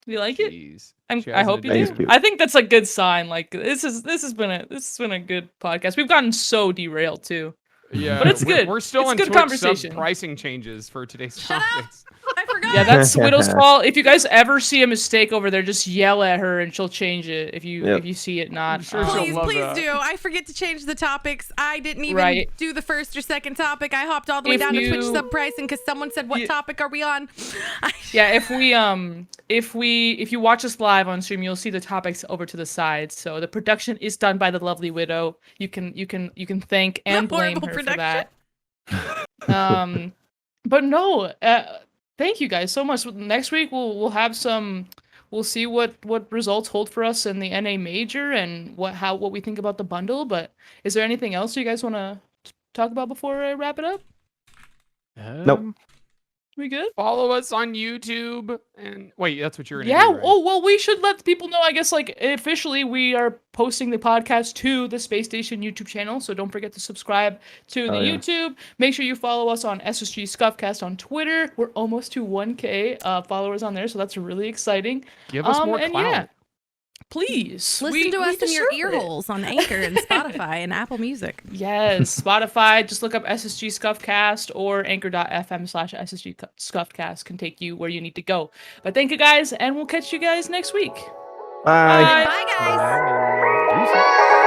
You like it? Jeez. I hope you Thanks, do. dude. I think that's a good sign. Like, this has been a good podcast. We've gotten so derailed too. Yeah, But it's we're- good. We're still It's on good Twitch conversation. sub pricing changes for today's Shut up. topics. I forgot. Yeah, that's Widow's fault. If you guys ever see a mistake over there, just yell at her and she'll change it. If you see it not. I'm sure she'll Please, love please that. do. I forget to change the topics. I didn't even Right. do the first or second topic. I hopped all the way If down to Twitch you- sub pricing because someone said, "What topic are we on?" Yeah, if you watch us live on stream, you'll see the topics over to the side. So the production is done by the lovely Widow. You can thank and blame Horrible her production. for that. But no, thank you guys so much. Next week we'll have some. We'll see what results hold for us in the NA major and what we think about the bundle. But is there anything else you guys want to talk about before I wrap it up? Nope. We good? Follow us on YouTube. And wait, that's what you're gonna Yeah. do, right? Oh well, we should let people know. I guess like officially, we are posting the podcast to the Space Station YouTube channel. So don't forget to subscribe to the YouTube. Make sure you follow us on SSG Scuffed Cast on Twitter. We're almost to 1K followers on there, so that's really exciting. Give us more and clout. yeah, please Listen to we us in your deserve ear it. holes on Anchor and Spotify and Apple Music. Yes, Spotify. Just look up SSG Scuffed Cast or anchor.fm/SSG Scuffed Cast can take you where you need to go. But thank you guys, and we'll catch you guys next week. Bye. Bye. Bye, guys. Deuces.